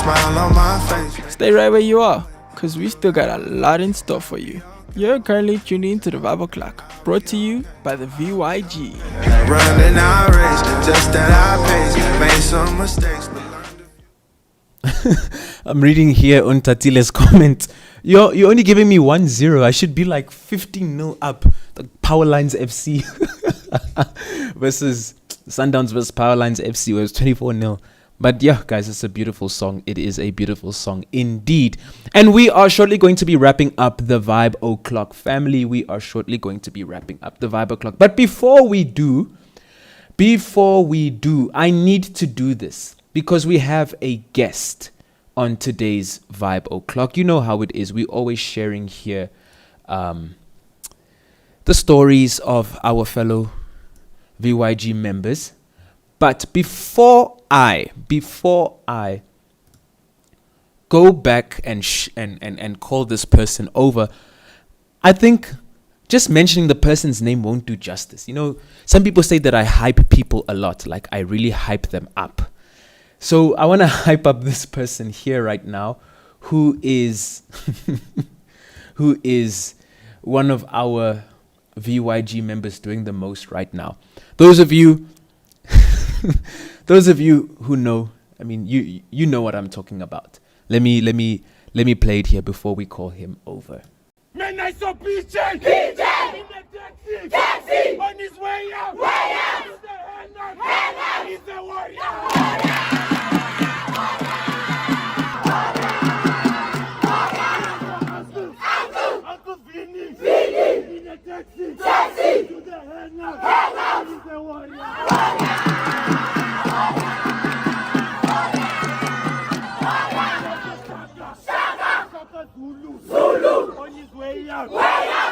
smile on my face. Stay right where you are, cause we still got a lot in store for you. You're currently tuning into the Vibe O'Clock, brought to you by the VYG. Running our race, just at our pace. Made some mistakes, but I'm reading here on Tatile's comment. You're only giving me 1-0. I should be like 15-0 up. The Powerlines FC versus Sundowns versus Powerlines FC was 24-0. But yeah, guys, it's a beautiful song. It is a beautiful song indeed. And we are shortly going to be wrapping up the Vibe O'Clock family. We are shortly going to be wrapping up the Vibe O'Clock. But before we do, I need to do this because we have a guest on today's Vibe O'Clock. You know how it is. We're always sharing here the stories of our fellow VYG members. But before I go back and call this person over, I think just mentioning the person's name won't do justice. You know, some people say that I hype people a lot, like I really hype them up. So I want to hype up this person here right now, who is who is one of our VYG members doing the most right now. Those of you who know, I mean, you know what I'm talking about. Let me play it here before we call him over. Man, I saw PJ! PJ! In the taxi! On his way out! He's the hand He's the warrior! Uncle Vinny! In the taxi! To the hand He's the warrior! Zulu! On his way out!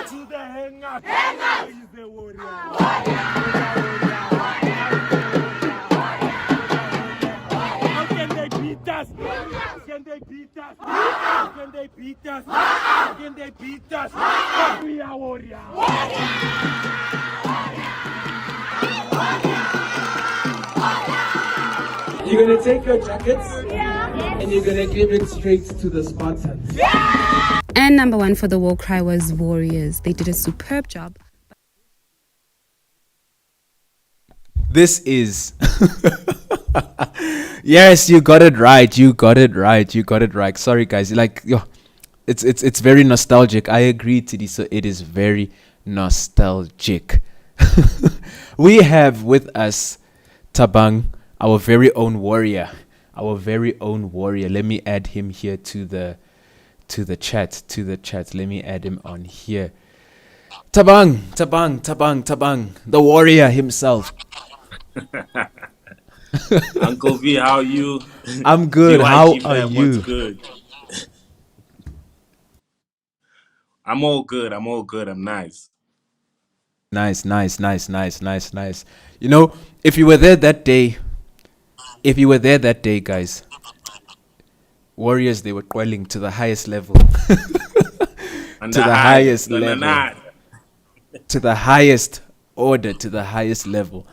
To the hangout! He's the warrior! How can they beat us? Can they beat us? Can they beat us? Can they beat us? But we are warrior! You're gonna take your jackets and you're gonna give it straight to the Spartans. And number one for the war cry was Warriors. They did a superb job. This is yes, you got it right. You got it right. Sorry guys, it's very nostalgic. I agree, Tidi. So it is very nostalgic. We have with us Tabang, our very own warrior. Let me add him here to the chat. Let me add him on here. Tabang, the warrior himself. Uncle V, how are you? I'm good. How VYG are fam, you? What's good? I'm all good. I'm nice. Nice. You know, if you were there that day, guys, warriors, they were quelling to the highest level. And To the highest and level. that. To the highest order, to the highest level.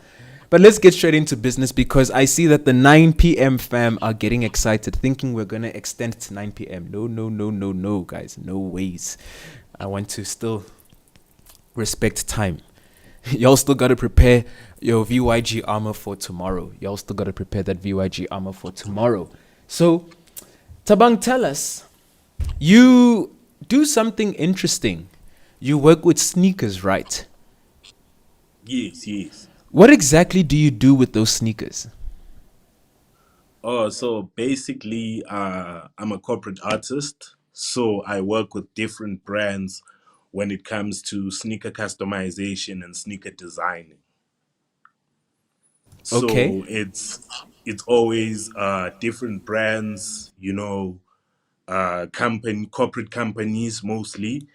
But let's get straight into business because I see that the 9 p.m. fam are getting excited, thinking we're going to extend to 9 p.m. No, guys. No ways. I want to still respect time. Y'all still got to prepare your VYG armor for tomorrow. Y'all still got to prepare that VYG armor for tomorrow. So, Tabang, tell us, you do something interesting. You work with sneakers, right? Yes. What exactly do you do with those sneakers? Oh, so basically, I'm a corporate artist. So I work with different brands when it comes to sneaker customization and sneaker designing. Okay. So it's always different brands, corporate companies mostly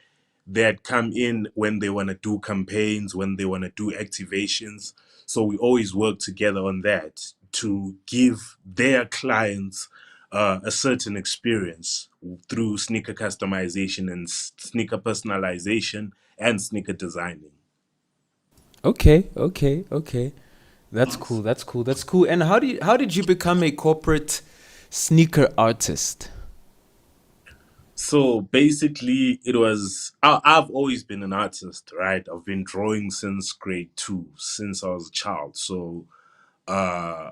that come in when they want to do campaigns, when they want to do activations. So we always work together on that to give their clients a certain experience through sneaker customization and sneaker personalization and sneaker designing. Okay. That's cool. And how did you become a corporate sneaker artist? So basically, I've always been an artist, right? I've been drawing since grade two, since I was a child. So uh,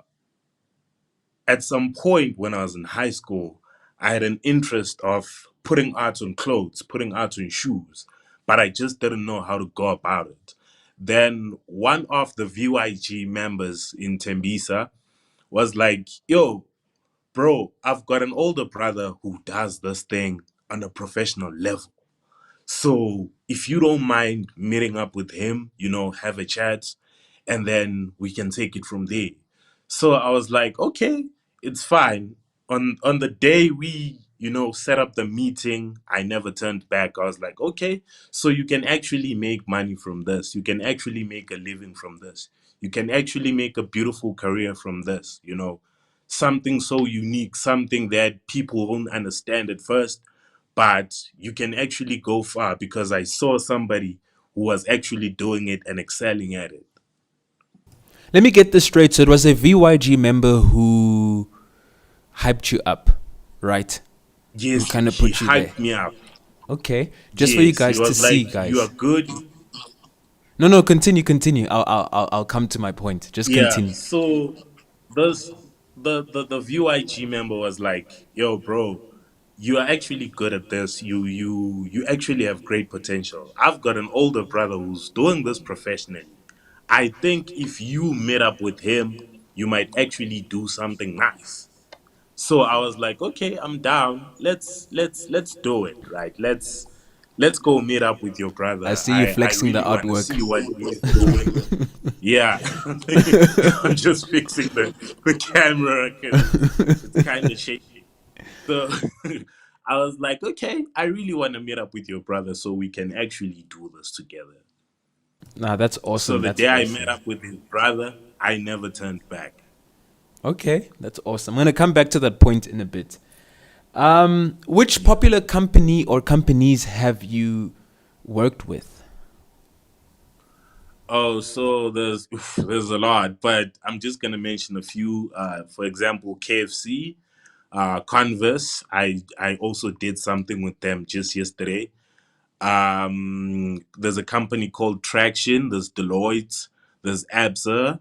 at some point when I was in high school, I had an interest of putting art on clothes, putting art on shoes, but I just didn't know how to go about it. Then one of the VYG members in Tembisa was like, yo, bro, I've got an older brother who does this thing on a professional level. So if you don't mind meeting up with him, have a chat, and then we can take it from there. So I was like, okay, it's fine. On the day we, set up the meeting, I never turned back. I was like, okay, so you can actually make money from this. You can actually make a living from this. You can actually make a beautiful career from this, something so unique, something that people won't understand at first, but you can actually go far because I saw somebody who was actually doing it and excelling at it. Let me get this straight. So it was a VYG member who hyped you up, right? Who Yes, kind of he put you there. hyped me up. Okay, just for you Yes, he guys to was see, like, "You are guys. good." No, continue. I'll come to my point. Just Yeah. continue. So this the VYG member was like, "Yo, bro, you are actually good at this. You actually have great potential. I've got an older brother who's doing this professionally. I think if you met up with him, you might actually do something nice." So I was like, okay, I'm down. Let's do it, right? Let's go meet up with your I brother. see you I flexing the really want to artwork. see what he's doing. Yeah, I'm just fixing the camera because it's kind of shaky. So I was like, okay, I really want to meet up with your brother so we can actually do this together. Nah, that's So awesome. the That's day I met awesome. up with his brother, I never turned back. Okay, that's awesome. I'm gonna come back to that point in a bit. Which popular company or companies have you worked with? Oh, so there's a lot, but I'm just gonna mention a few. For example, KFC, Converse. I also did something with them just yesterday. There's a company called Traction. There's Deloitte. There's ABSA.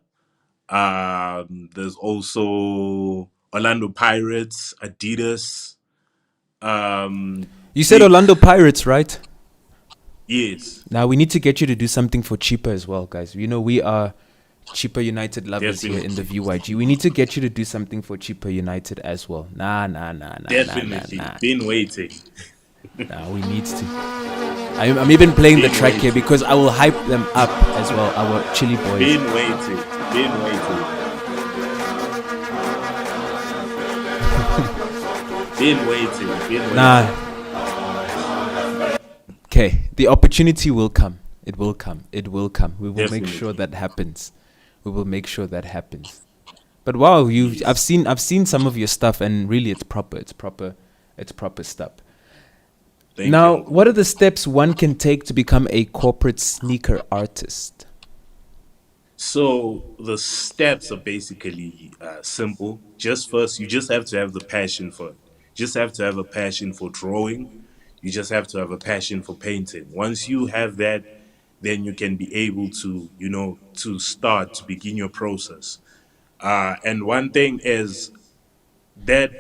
There's also Orlando Pirates, Adidas. You said Big Orlando Pirates, right? Yes, Now we need to get you to do something for cheaper as well, guys. You know we are Cheaper United lovers here in the definitely, VYG. We need to get you to do something for Cheaper United as well. definitely. Nah. Been waiting. Nah, we need to. I'm even playing the Been track here waiting. because I will hype them up as well. Our Chili Boys. Been waiting. Been waiting. Been waiting. Been waiting. Nah. Okay, the opportunity will come. It will come. It will come. We will make sure Definitely. that happens. We will make sure that happens. But wow, you Yes. I've seen some of your stuff and really it's proper. It's proper stuff. Thank you, Now, Uncle. what are the steps one can take to become a corporate sneaker artist? So the steps are basically simple. Just first, you just have to have the passion for it. You just have to have a passion for drawing. You just have to have a passion for painting. Once you have that, then you can be able to, to start to begin your process. And one thing is that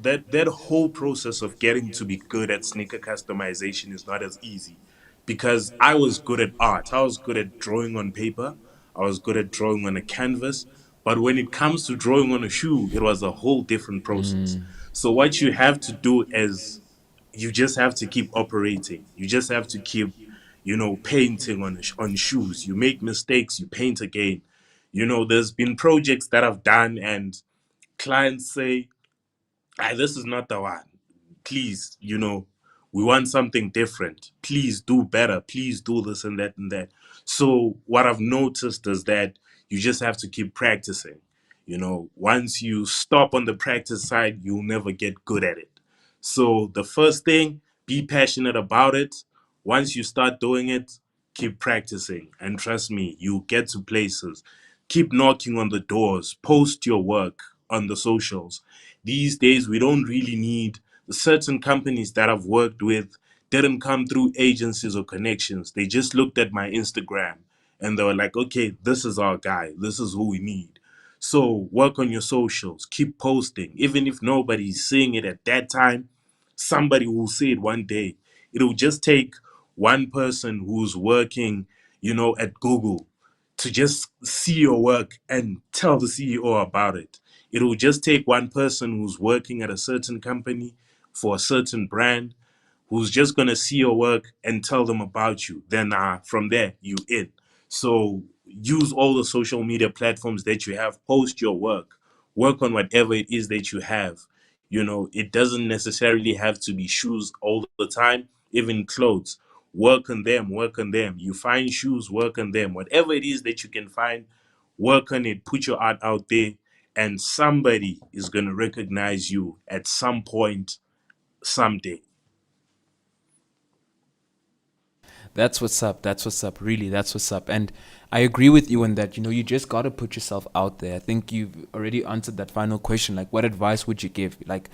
that whole process of getting to be good at sneaker customization is not as easy because I was good at art. I was good at drawing on paper. I was good at drawing on a canvas. But when it comes to drawing on a shoe, it was a whole different process. So what you have to do is you just have to keep operating. You just have to keep, painting on shoes. You make mistakes, you paint again. There's been projects that I've done and clients say, this is not the one. Please, we want something different. Please do better. Please do this and that and that. So what I've noticed is that you just have to keep practicing. Once you stop on the practice side, you'll never get good at it. So the first thing, be passionate about it. Once you start doing it, keep practicing. And trust me, you'll get to places. Keep knocking on the doors. Post your work on the socials. These days, we don't really need the certain companies that I've worked with didn't come through agencies or connections. They just looked at my Instagram and they were like, okay, this is our guy. This is who we need. So work on your socials, keep posting. Even if nobody's seeing it at that time, somebody will see it one day. It'll just take one person who's working, at Google to just see your work and tell the CEO about it. It'll just take one person who's working at a certain company for a certain brand who's just going to see your work and tell them about you. Then from there, you in. So use all the social media platforms that you have, post your work on whatever it is that you have. It doesn't necessarily have to be shoes all the time, even clothes. Work on them, work on them. You find shoes, work on them. Whatever it is that you can find, work on it, put your art out there, and somebody is going to recognize you at some point, someday. That's what's up. That's what's up. Really, that's what's up. And I agree with you on that. You just got to put yourself out there. I think you've already answered that final question. Like, what advice would you give? Like,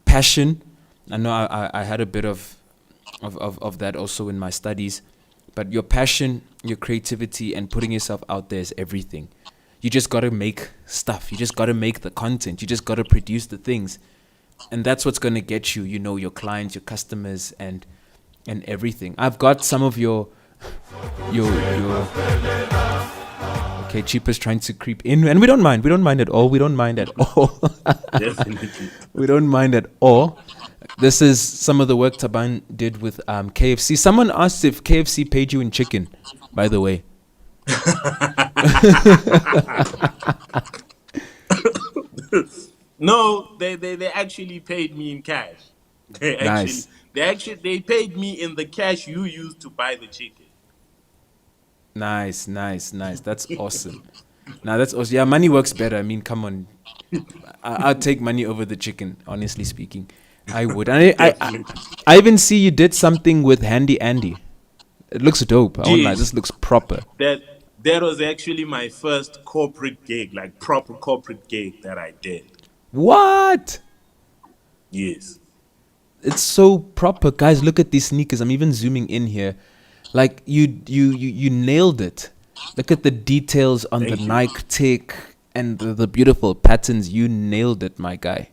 passion. I know I had a bit of that also in my studies. But your passion, your creativity, and putting yourself out there is everything. You just got to make stuff. You just got to make the content. You just got to produce the things. And that's what's going to get you, your clients, your customers, and everything. I've got some of your okay, cheapest trying to creep in, and we don't mind at all. Definitely. We don't mind at all. This is some of the work Taban did with KFC. Someone asked if KFC paid you in chicken, by the way. No, they actually paid me in cash. Nice. They paid me in the cash you used to buy the chicken. Nice. That's awesome. Now that's awesome. Yeah, money works better. I mean, come on. I'd take money over the chicken, honestly speaking. I would. And I even see you did something with Handy Andy. It looks dope. I won't lie. This looks proper. That was actually my first corporate gig, like proper corporate gig that I did. What? Yes. It's so proper, guys. Look at these sneakers. I'm even zooming in here. Like you nailed it. Look at the details on Thank the you. Nike tick and the beautiful patterns. You nailed it, my guy.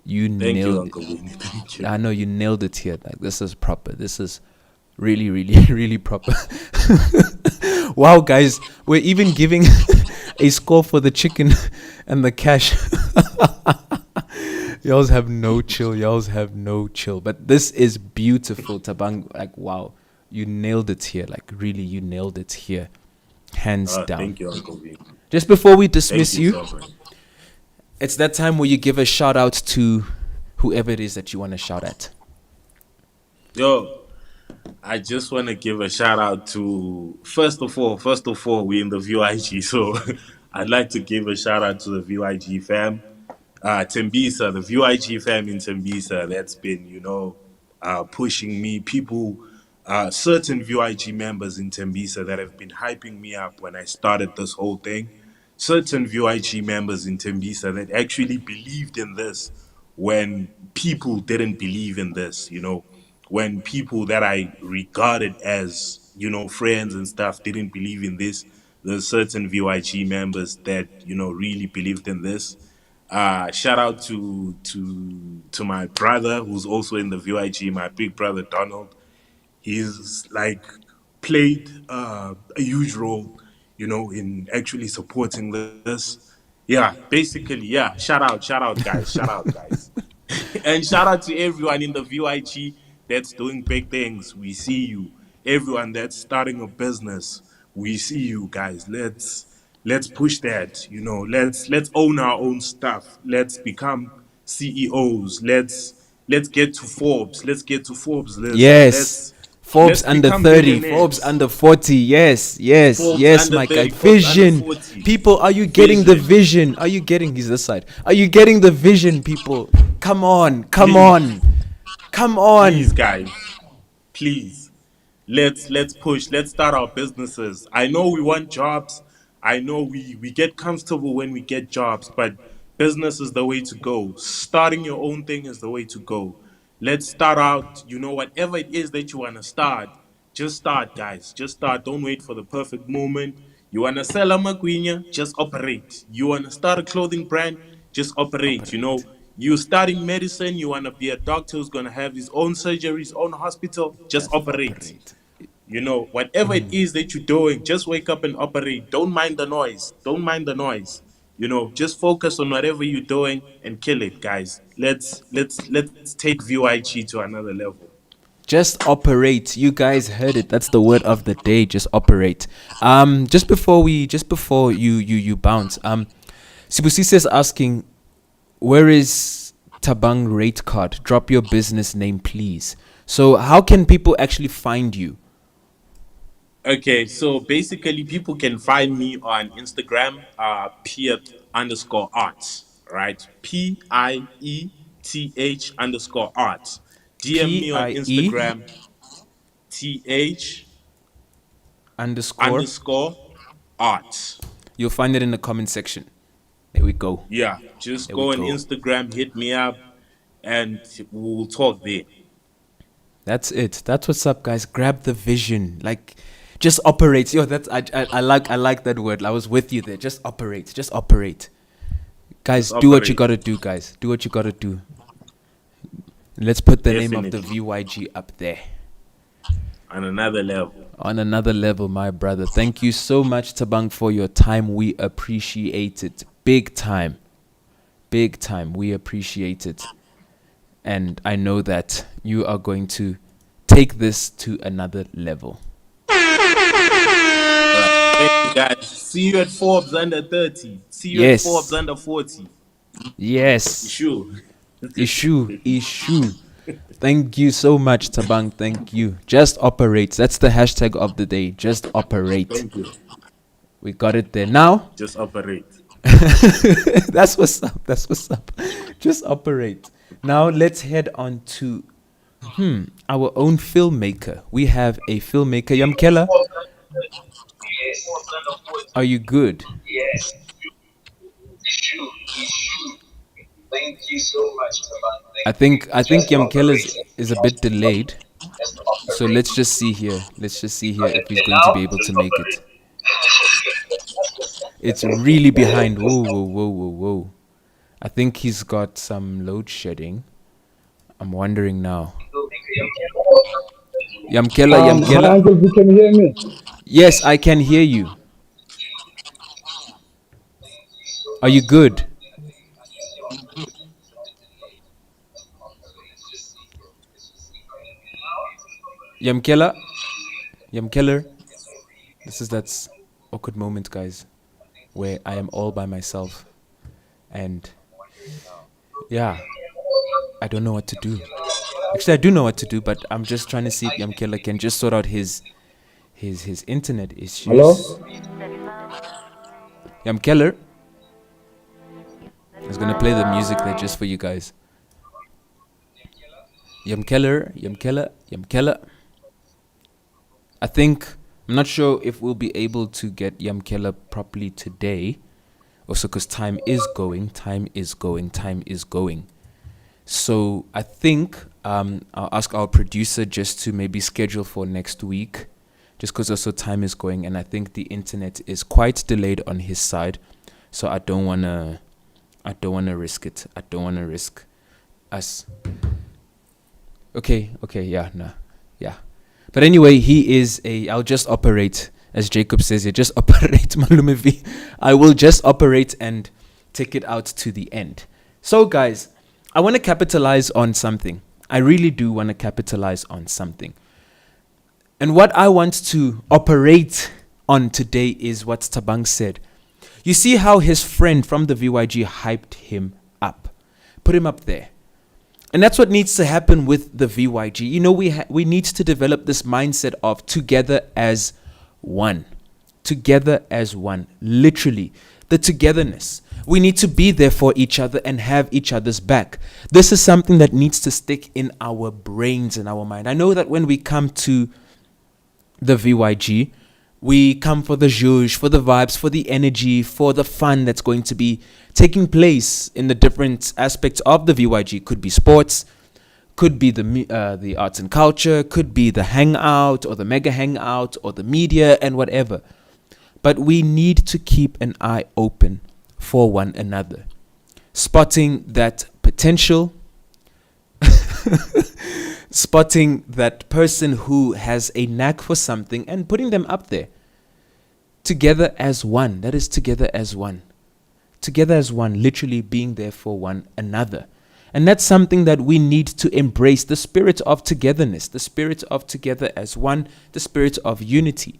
Thank you, nailed Uncle Winnie. Thank you. I know you nailed it here. Like, this is proper. This is really, really, really proper. Wow, guys, we're even giving a score for the chicken and the cash. Y'all's have no chill. But this is beautiful, Tabang. Like, wow, you nailed it here. Like, really, you nailed it here. Hands down. Thank you, Uncle Winnie. Just before we dismiss Thank you so much. it's that time where you give a shout out to whoever it is that you want to shout at. Yo, I just want to give a shout out to first of all, we in the VYG, so I'd like to give a shout out to the VYG fam, Tembisa, the VYG fam in Tembisa. That's been pushing me. People, certain VYG members in Tembisa that have been hyping me up when I started this whole thing. Certain VYG members in Tembisa that actually believed in this when people didn't believe in this, when people that I regarded as, friends and stuff didn't believe in this. There's certain VYG members that, really believed in this. Shout out to my brother who's also in the VYG, my big brother Donald. He's like played a huge role, in actually supporting this. Yeah, basically, yeah. Shout out, guys. Shout out, guys. And shout out to everyone in the VYG that's doing big things. We see you. Everyone that's starting a business, we see you guys. Let's push that. Let's own our own stuff. Let's become CEOs. Let's get to Forbes. Let's get to Forbes list. Yes. Forbes Let's under become 30, billionaires. Forbes under 40. Yes, Forbes under my 30, guy. Forbes under Vision. 40. People, are you getting the vision? Are you getting, he's this side. Are you getting the vision, people? Come on. Please, guys. Please. Let's push. Let's start our businesses. I know we want jobs. I know we get comfortable when we get jobs, but business is the way to go. Starting your own thing is the way to go. Let's start out, whatever it is that you want to start, just start, guys. Just start. Don't wait for the perfect moment. You want to sell a maguinya, just operate. You want to start a clothing brand, just operate. Operate. You studying medicine, you want to be a doctor who's going to have his own surgery, his own hospital, just Just operate. operate. Whatever it is that you're doing, just wake up and operate. Don't mind the noise. Don't mind the noise. Just focus on whatever you're doing and kill it, guys. Let's take VYG to another level. Just operate. You guys heard it. That's the word of the day. Just operate. Just before you bounce. Sibusisi is asking, where is Tabang rate card? Drop your business name, please. So how can people actually find you? Okay, so basically people can find me on Instagram, Piet_arts, right? PIETH_arts. DM me on PIE Instagram, TH underscore. underscore arts. You'll find it in the comment section. There we go. Yeah, just There we go on go. Instagram, hit me up, and we'll talk there. That's it. That's what's up, guys. Grab the vision. Like, just operate. Yo, that's I like that word. I was with you there. Just operate. Just operate. Guys, Just do what you operate. gotta do, guys. Do what you gotta do. Let's put the name of the Definitely. VYG up there. On another level. On another level, my brother. Thank you so much, Tabang, for your time. We appreciate it. Big time. Big time. We appreciate it. And I know that you are going to take this to another level. Thank you, guys. See you at Forbes under 30. See you Yes. at Forbes under 40. Yes. Sure. Issue. Thank you so much, Tabang. Thank you. Just operate. That's the hashtag of the day. Just operate. Thank you. We got it there. Now, Just operate. that's what's up. That's what's up. Just operate. Now let's head on to our own filmmaker. We have a filmmaker, Yamkela. Are you good? Yes. Issue. Thank you so much, Taban. I think Yamkela is a bit delayed. So let's just see here. Let's just see here if he's going to be able to make it. It's really behind. Whoa. I think he's got some load shedding. I'm wondering now. Yamkela. Uncle, you can hear me? Yes, I can hear you. Are you good? Yamkela. This is that awkward moment, guys, where I am all by myself. And yeah, I don't know what to do. Actually, I do know what to do, but I'm just trying to see if Yamkela can just sort out his internet issues. Hello? Yamkela is gonna play the music there just for you guys. Yamkela. I'm not sure if we'll be able to get Yamkela properly today. Also, because time is going. So I think I'll ask our producer just to maybe schedule for next week, just because also time is going, and I think the internet is quite delayed on his side. So I don't wanna risk it. I don't wanna risk us. Okay, yeah. But anyway, I'll just operate, as Jacob says here, just operate, Malume V. I will just operate and take it out to the end. So guys, I want to capitalize on something. I really do want to capitalize on something. And what I want to operate on today is what Tabang said. You see how his friend from the VYG hyped him up, put him up there. And that's what needs to happen with the VYG. You know, we need to develop this mindset of together as one. Together as one. Literally, the togetherness. We need to be there for each other and have each other's back. This is something that needs to stick in our brains and our mind. I know that when we come to the VYG, We come for the zhuzh, for the vibes, for the energy, for the fun that's going to be taking place in the different aspects of the VYG. Could be sports, could be the arts and culture, could be the hangout or the mega hangout or the media and whatever. But we need to keep an eye open for one another, spotting that potential, spotting that person who has a knack for something and putting them up there. Together as one. That is together as one. Together as one, literally being there for one another. And that's something that we need to embrace, the spirit of togetherness, the spirit of together as one, the spirit of unity.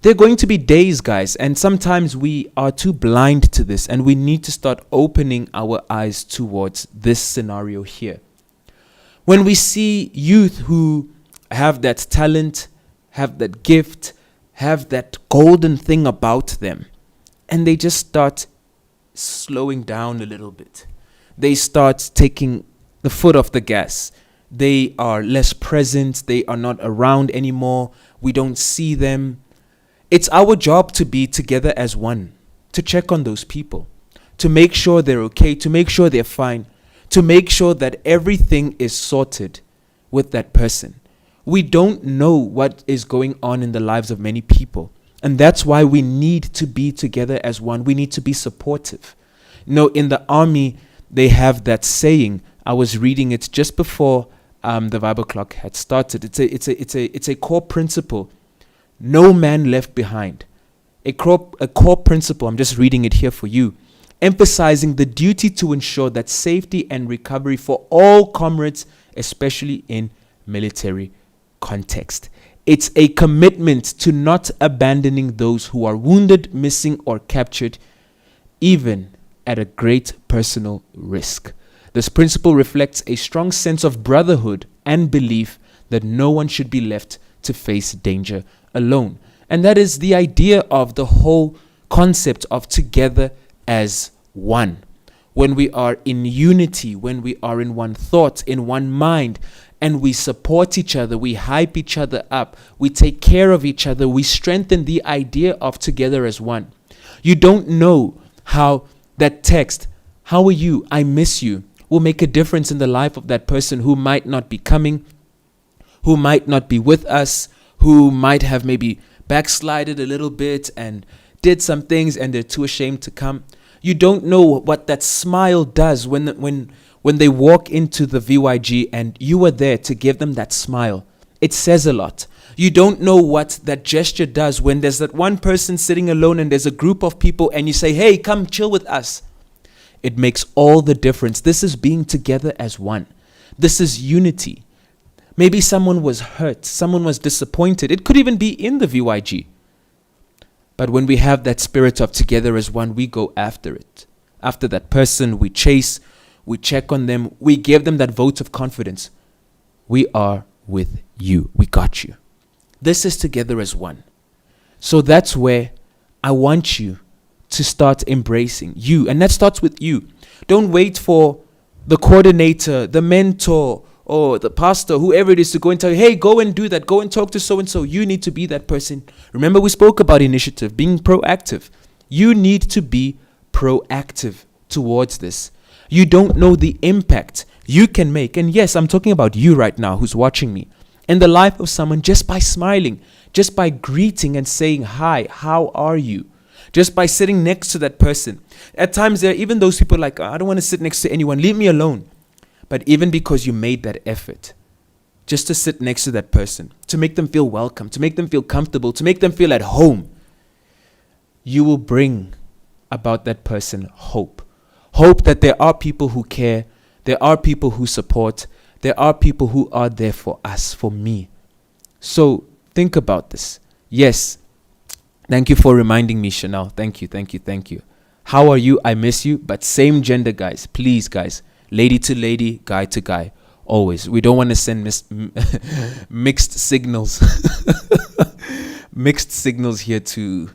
There are going to be days, guys, and sometimes we are too blind to this, and we need to start opening our eyes towards this scenario here. When we see youth who have that talent, have that gift, have that golden thing about them, and they just start slowing down a little bit. They start taking the foot off the gas. They are less present. They are not around anymore. We don't see them. It's our job to be together as one, to check on those people, to make sure they're okay, to make sure they're fine, to make sure that everything is sorted with that person. We don't know what is going on in the lives of many people. And that's why we need to be together as one. We need to be supportive. In the army, they have that saying. I was reading it just before the Bible clock had started. It's a core principle. No man left behind. A core principle, I'm just reading it here for you, emphasizing the duty to ensure that safety and recovery for all comrades, especially in military context. It's a commitment to not abandoning those who are wounded, missing, or captured, even at a great personal risk. This principle reflects a strong sense of brotherhood and belief that no one should be left to face danger alone. And that is the idea of the whole concept of together as one. When we are in unity, when we are in one thought, in one mind, and we support each other, we hype each other up, we take care of each other, we strengthen the idea of together as one. You don't know how that text, "How are you? I miss you," will make a difference in the life of that person who might not be coming, who might not be with us, who might have maybe backslided a little bit and did some things and they're too ashamed to come. You don't know what that smile does when they walk into the VYG and you are there to give them that smile. It says a lot. You don't know what that gesture does when there's that one person sitting alone and there's a group of people and you say, "Hey, come chill with us." It makes all the difference. This is being together as one. This is unity. Maybe someone was hurt, someone was disappointed. It could even be in the VYG. But when we have that spirit of together as one, we go after it. After that person, we chase, we check on them, we give them that vote of confidence. We are with you. We got you. This is together as one. So that's where I want you to start embracing you. And that starts with you. Don't wait for the coordinator, the mentor, or the pastor, whoever it is, to go and tell you, "Hey, go and do that. Go and talk to so-and-so." You need to be that person. Remember, we spoke about initiative, being proactive. You need to be proactive towards this. You don't know the impact you can make. And yes, I'm talking about you right now who's watching me. In the life of someone, just by smiling, just by greeting and saying, "Hi, how are you?" Just by sitting next to that person. At times, there are even those people like, "I don't want to sit next to anyone. Leave me alone." But even because you made that effort, just to sit next to that person, to make them feel welcome, to make them feel comfortable, to make them feel at home, you will bring about that person hope. Hope that there are people who care, there are people who support, there are people who are there for us, for me. So think about this. Yes, thank you for reminding me, Chanel. Thank you, thank you, thank you. How are you? I miss you. But same gender, guys. Please, guys. Lady to lady, guy to guy. Always. We don't want to send mixed signals. Mixed signals here to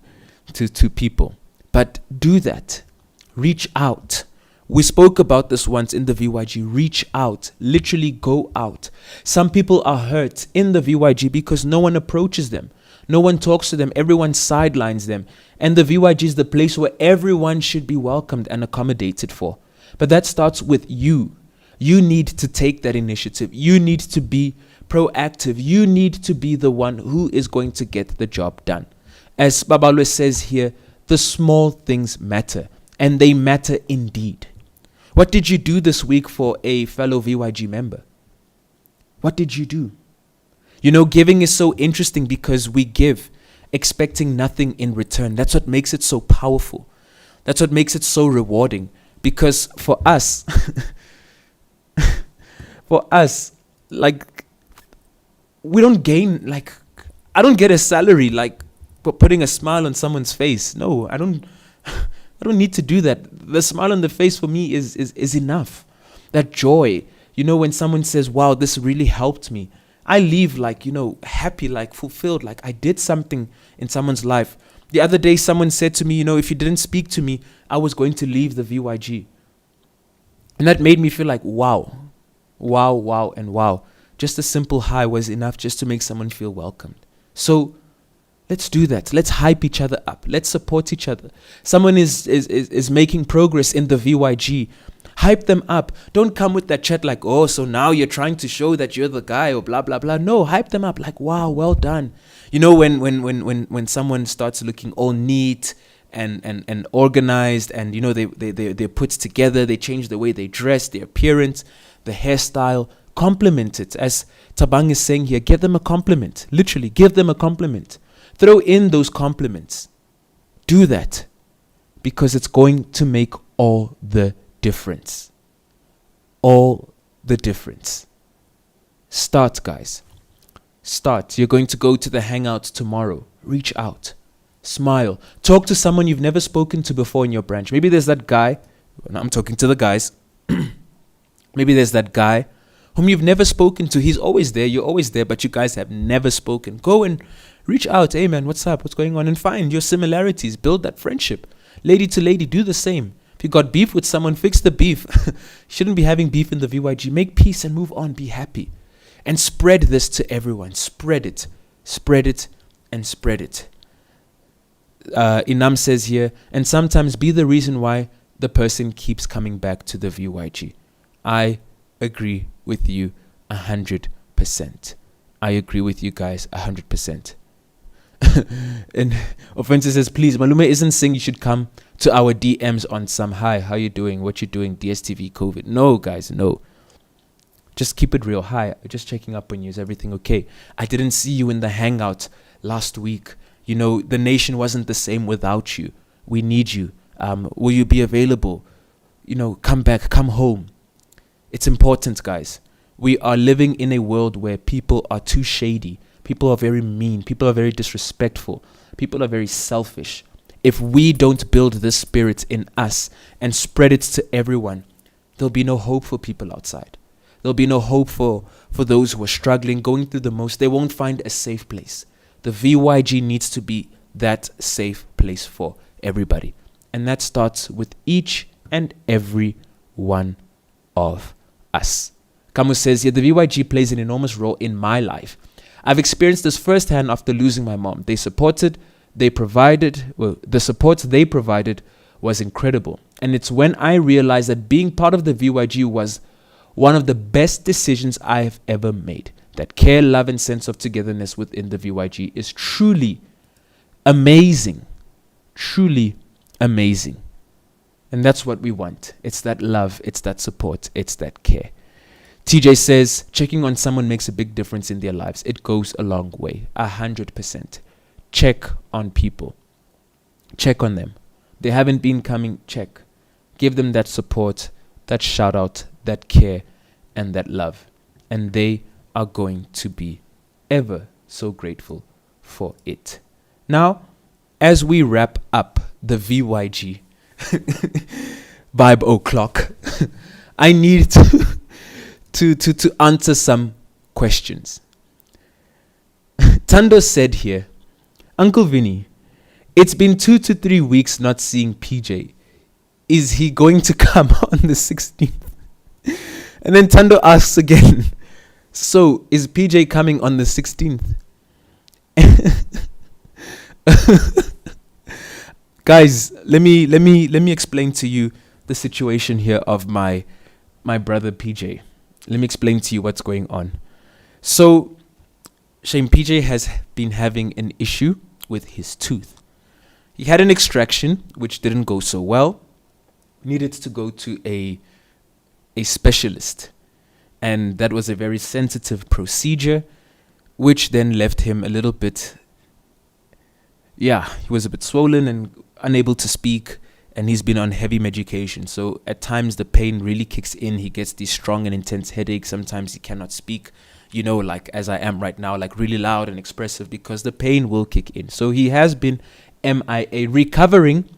people. But do that. Reach out. We spoke about this once in the VYG. Reach out. Literally go out. Some people are hurt in the VYG because no one approaches them. No one talks to them. Everyone sidelines them. And the VYG is the place where everyone should be welcomed and accommodated for. But that starts with you. You need to take that initiative. You need to be proactive. You need to be the one who is going to get the job done. As Babalwe says here, the small things matter, and they matter indeed. What did you do this week for a fellow VYG member? What did you do? You know, giving is so interesting because we give expecting nothing in return. That's what makes it so powerful. That's what makes it so rewarding. Because for us, like, we don't gain, like, I don't get a salary, like, for putting a smile on someone's face. No, I don't need to do that. The smile on the face for me is enough. That joy, you know, when someone says, wow, this really helped me. I leave like, you know, happy, like fulfilled, like I did something in someone's life. The other day, someone said to me, you know, if you didn't speak to me, I was going to leave the VYG. And that made me feel like, wow, and wow. Just a simple hi was enough just to make someone feel welcomed. So let's do that. Let's hype each other up. Let's support each other. Someone is making progress in the VYG. Hype them up. Don't come with that chat like, oh, so now you're trying to show that you're the guy or blah, blah, blah. No, hype them up like, wow, well done. You know, when someone starts looking all neat and organized and, you know, they're put together, they change the way they dress, their appearance, the hairstyle, compliment it. As Tabang is saying here, give them a compliment. Literally, give them a compliment. Throw in those compliments. Do that because it's going to make all the difference. All the difference. Start, guys. Start. You're going to go to the hangout tomorrow. Reach out. Smile. Talk to someone you've never spoken to before in your branch. Maybe there's that guy. I'm talking to the guys. Maybe there's that guy whom you've never spoken to. He's always there. You're always there, but you guys have never spoken. Go and reach out. Hey, man, what's up? What's going on? And find your similarities. Build that friendship. Lady to lady, do the same. If you got beef with someone, fix the beef. Shouldn't be having beef in the VYG. Make peace and move on. Be happy. And spread this to everyone. Spread it. Spread it and spread it. Inam says here, and sometimes be the reason why the person keeps coming back to the VYG. I agree with you 100%. I agree with you guys 100%. And Offensive says, please, Malume isn't saying you should come to our DMs on some hi, how you doing, what you doing, DSTV, COVID. No, guys, no. Just keep it real. Hi, just checking up on you. Is everything okay? I didn't see you in the hangout last week. You know, the nation wasn't the same without you. We need you. Will you be available? You know, come back, come home. It's important, guys. We are living in a world where people are too shady. People are very mean. People are very disrespectful. People are very selfish. If we don't build this spirit in us and spread it to everyone, there'll be no hope for people outside. There'll be no hope for those who are struggling, going through the most. They won't find a safe place. The VYG needs to be that safe place for everybody. And that starts with each and every one of us. Kamu says here, the VYG plays an enormous role in my life. I've experienced this firsthand after losing my mom. The support they provided was incredible. And it's when I realized that being part of the VYG was one of the best decisions I have ever made. That care, love, and sense of togetherness within the VYG is truly amazing. Truly amazing. And that's what we want. It's that love, it's that support, it's that care. TJ says, checking on someone makes a big difference in their lives. It goes a long way. 100%. Check on people. Check on them. They haven't been coming, check. Give them that support, that shout out, that care, and that love. And they are going to be ever so grateful for it. Now, as we wrap up the VYG Vibe O'Clock, I need to answer some questions. Tando said here, Uncle Vinny, it's been 2 to 3 weeks not seeing PJ. Is he going to come on the 16th? And then Tando asks again, so is PJ coming on the 16th? Guys, let me explain to you the situation here of my brother PJ. Let me explain to you what's going on. So, Shane, PJ has been having an issue with his tooth. He had an extraction which didn't go so well. Needed to go to a specialist, and that was a very sensitive procedure, which then left him a little bit, he was a bit swollen and unable to speak, and he's been on heavy medication. So at times the pain really kicks in. He gets these strong and intense headaches. Sometimes he cannot speak, like as I am right now, like really loud and expressive, because the pain will kick in. So he has been MIA, recovering,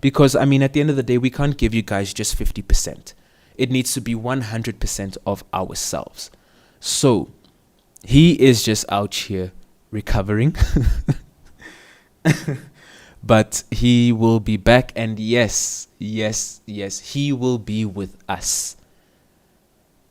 because at the end of the day, we can't give you guys just 50%. It needs to be 100% of ourselves. So he is just out here recovering. But he will be back, and yes, he will be with us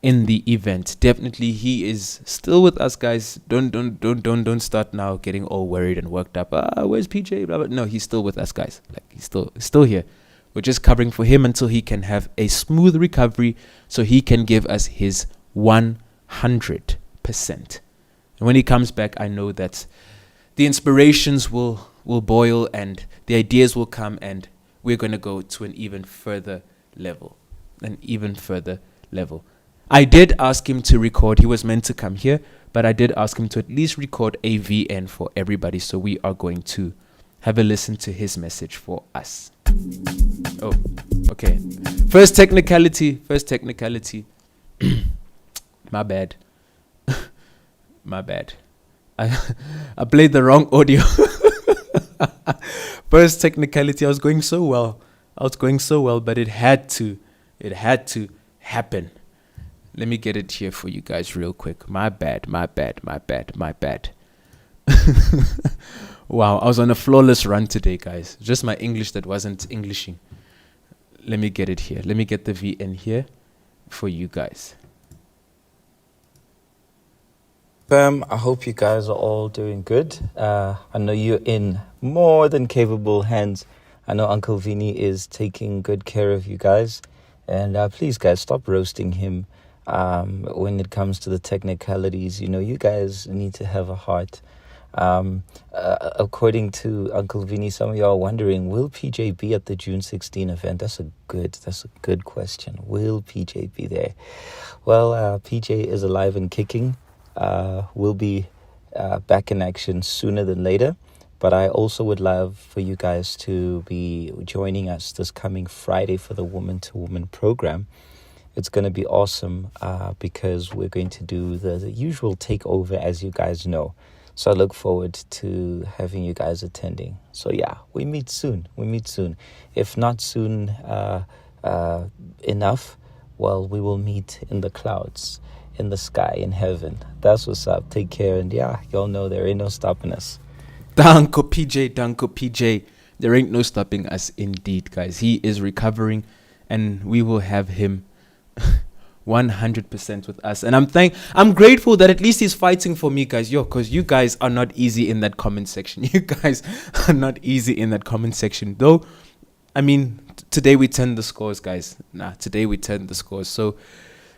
in the event. Definitely, he is still with us, guys. Don't start now getting all worried and worked up. Where's PJ? Blah, blah. No, he's still with us, guys. Like, he's still here. We're just covering for him until he can have a smooth recovery, so he can give us his 100%. And when he comes back, I know that the inspirations will boil and the ideas will come, and we're going to go to an even further level. I did ask him to record. He was meant to come here, but I did ask him to at least record a VN for everybody. So we are going to have a listen to his message for us. Oh, okay. First technicality. My bad. I played the wrong audio. First technicality. I was going so well, but it had to happen. Let me get it here for you guys real quick. My bad. Wow, I was on a flawless run today, guys. Just my English that wasn't Englishing. Let me get it here. Let me get the VN here for you guys. Fam, I hope you guys are all doing good. I know you're in more than capable hands. I know Uncle Vinny is taking good care of you guys. And please, guys, stop roasting him when it comes to the technicalities. You guys need to have a heart. According to Uncle Vinny, some of y'all are wondering, will PJ be at the June 16 event? That's a good question. Will PJ be there? Well, PJ is alive and kicking. Will be back in action sooner than later. But I also would love for you guys to be joining us this coming Friday for the Woman to Woman program. It's going to be awesome because we're going to do the usual takeover, as you guys know. So I look forward to having you guys attending. So yeah, we meet soon. If not soon enough, well, we will meet in the clouds, in the sky, in heaven. That's what's up. Take care. And yeah, y'all know there ain't no stopping us. Danko PJ. There ain't no stopping us indeed, guys. He is recovering, and we will have him 100% with us. And I'm grateful that at least he's fighting for me, guys. Because you guys are not easy in that comment section. Though, today we turned the scores, guys. So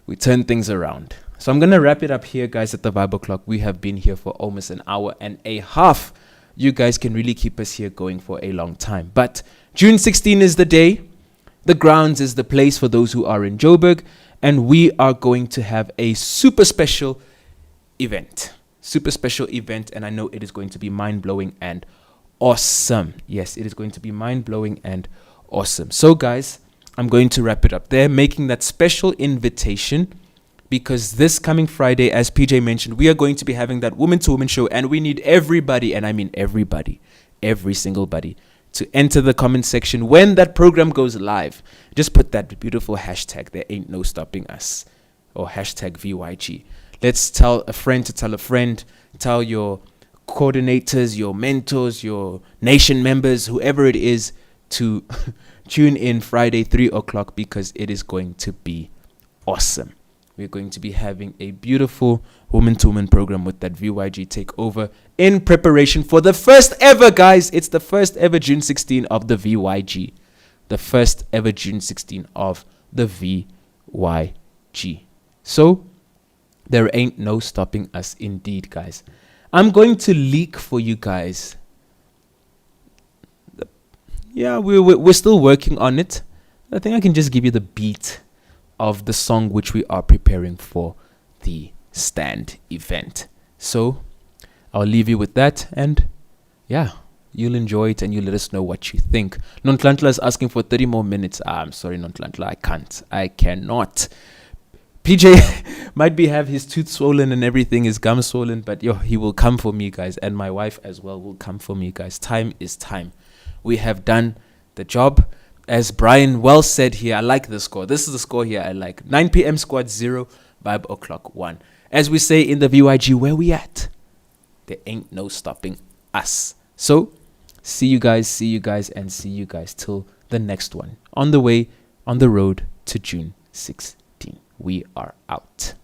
we turned things around. So I'm going to wrap it up here, guys, at the Bible Clock. We have been here for almost an hour and a half. You guys can really keep us here going for a long time. But June 16 is the day. The grounds is the place for those who are in Joburg. And we are going to have a super special event. And I know it is going to be mind-blowing and awesome. Yes, it is going to be mind-blowing and awesome. So, guys, I'm going to wrap it up there, making that special invitation, because this coming Friday, as PJ mentioned, we are going to be having that Woman to Woman show, and we need everybody, and I mean everybody, every single body, to enter the comment section when that program goes live. Just put that beautiful hashtag, there ain't no stopping us, or hashtag VYG. Let's tell a friend to tell a friend, tell your coordinators, your mentors, your nation members, whoever it is, to tune in Friday 3 o'clock, because it is going to be awesome. we're going to be having a beautiful woman-to-woman program with that VYG takeover in preparation for the first ever, guys. It's the first ever June 16 of the VYG. The first ever June 16 of the VYG. So, there ain't no stopping us indeed, guys. I'm going to leak for you guys. Yeah, we're still working on it. I think I can just give you the beat of the song which we are preparing for the stand event. So, I'll leave you with that, and yeah, you'll enjoy it and you let us know what you think. Nontlantla is asking for 30 more minutes. I'm sorry, Nontlantla, I cannot. PJ might be have his tooth swollen and everything, his gum swollen, but he will come for me, guys, and my wife as well will come for me, guys. Time is time. We have done the job. As Brian well said here, I like the score. This is the score here I like. 9 p.m. squad 0, vibe o'clock 1. As we say in the VYG, where we at? There ain't no stopping us. So, see you guys, and see you guys till the next one. On the way, on the road to June 16. We are out.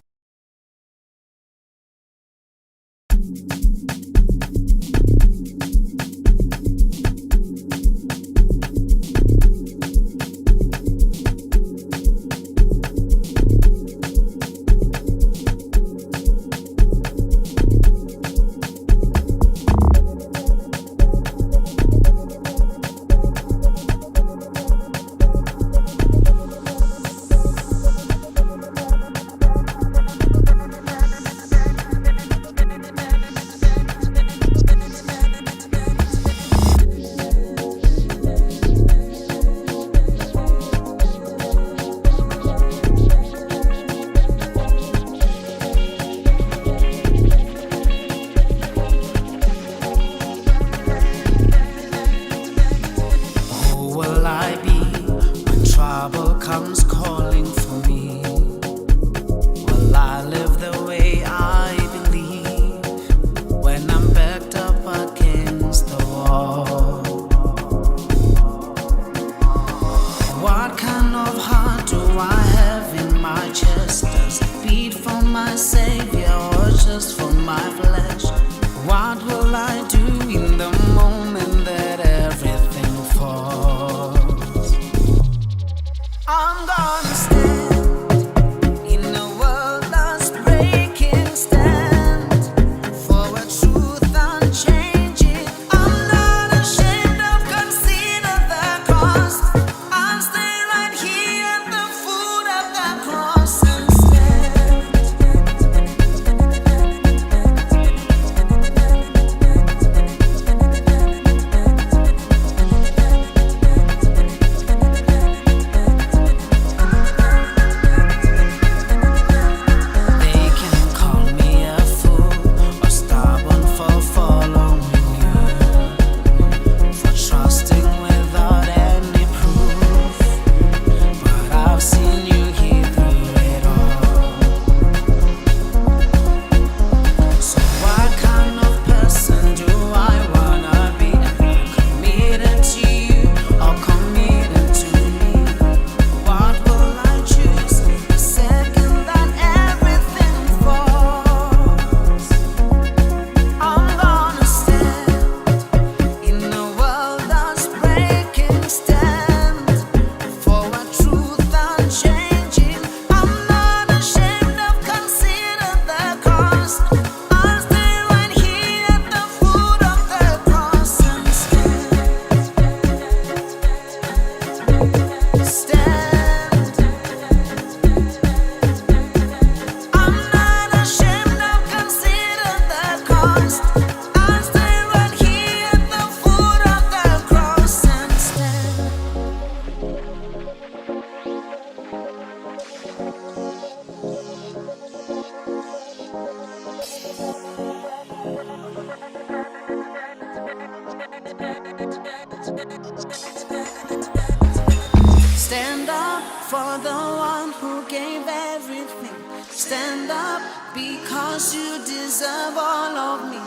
Stand up for the one who gave everything. Stand up because you deserve all of me.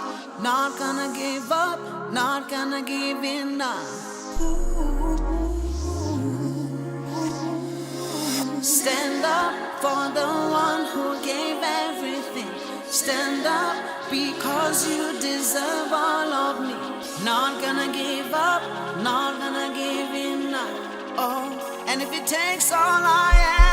Not gonna give up, not gonna give in now. Stand up for the one who who gave everything. Stand up because you deserve all of me. Not gonna give up, not gonna give in up. Oh, and if it takes all I am.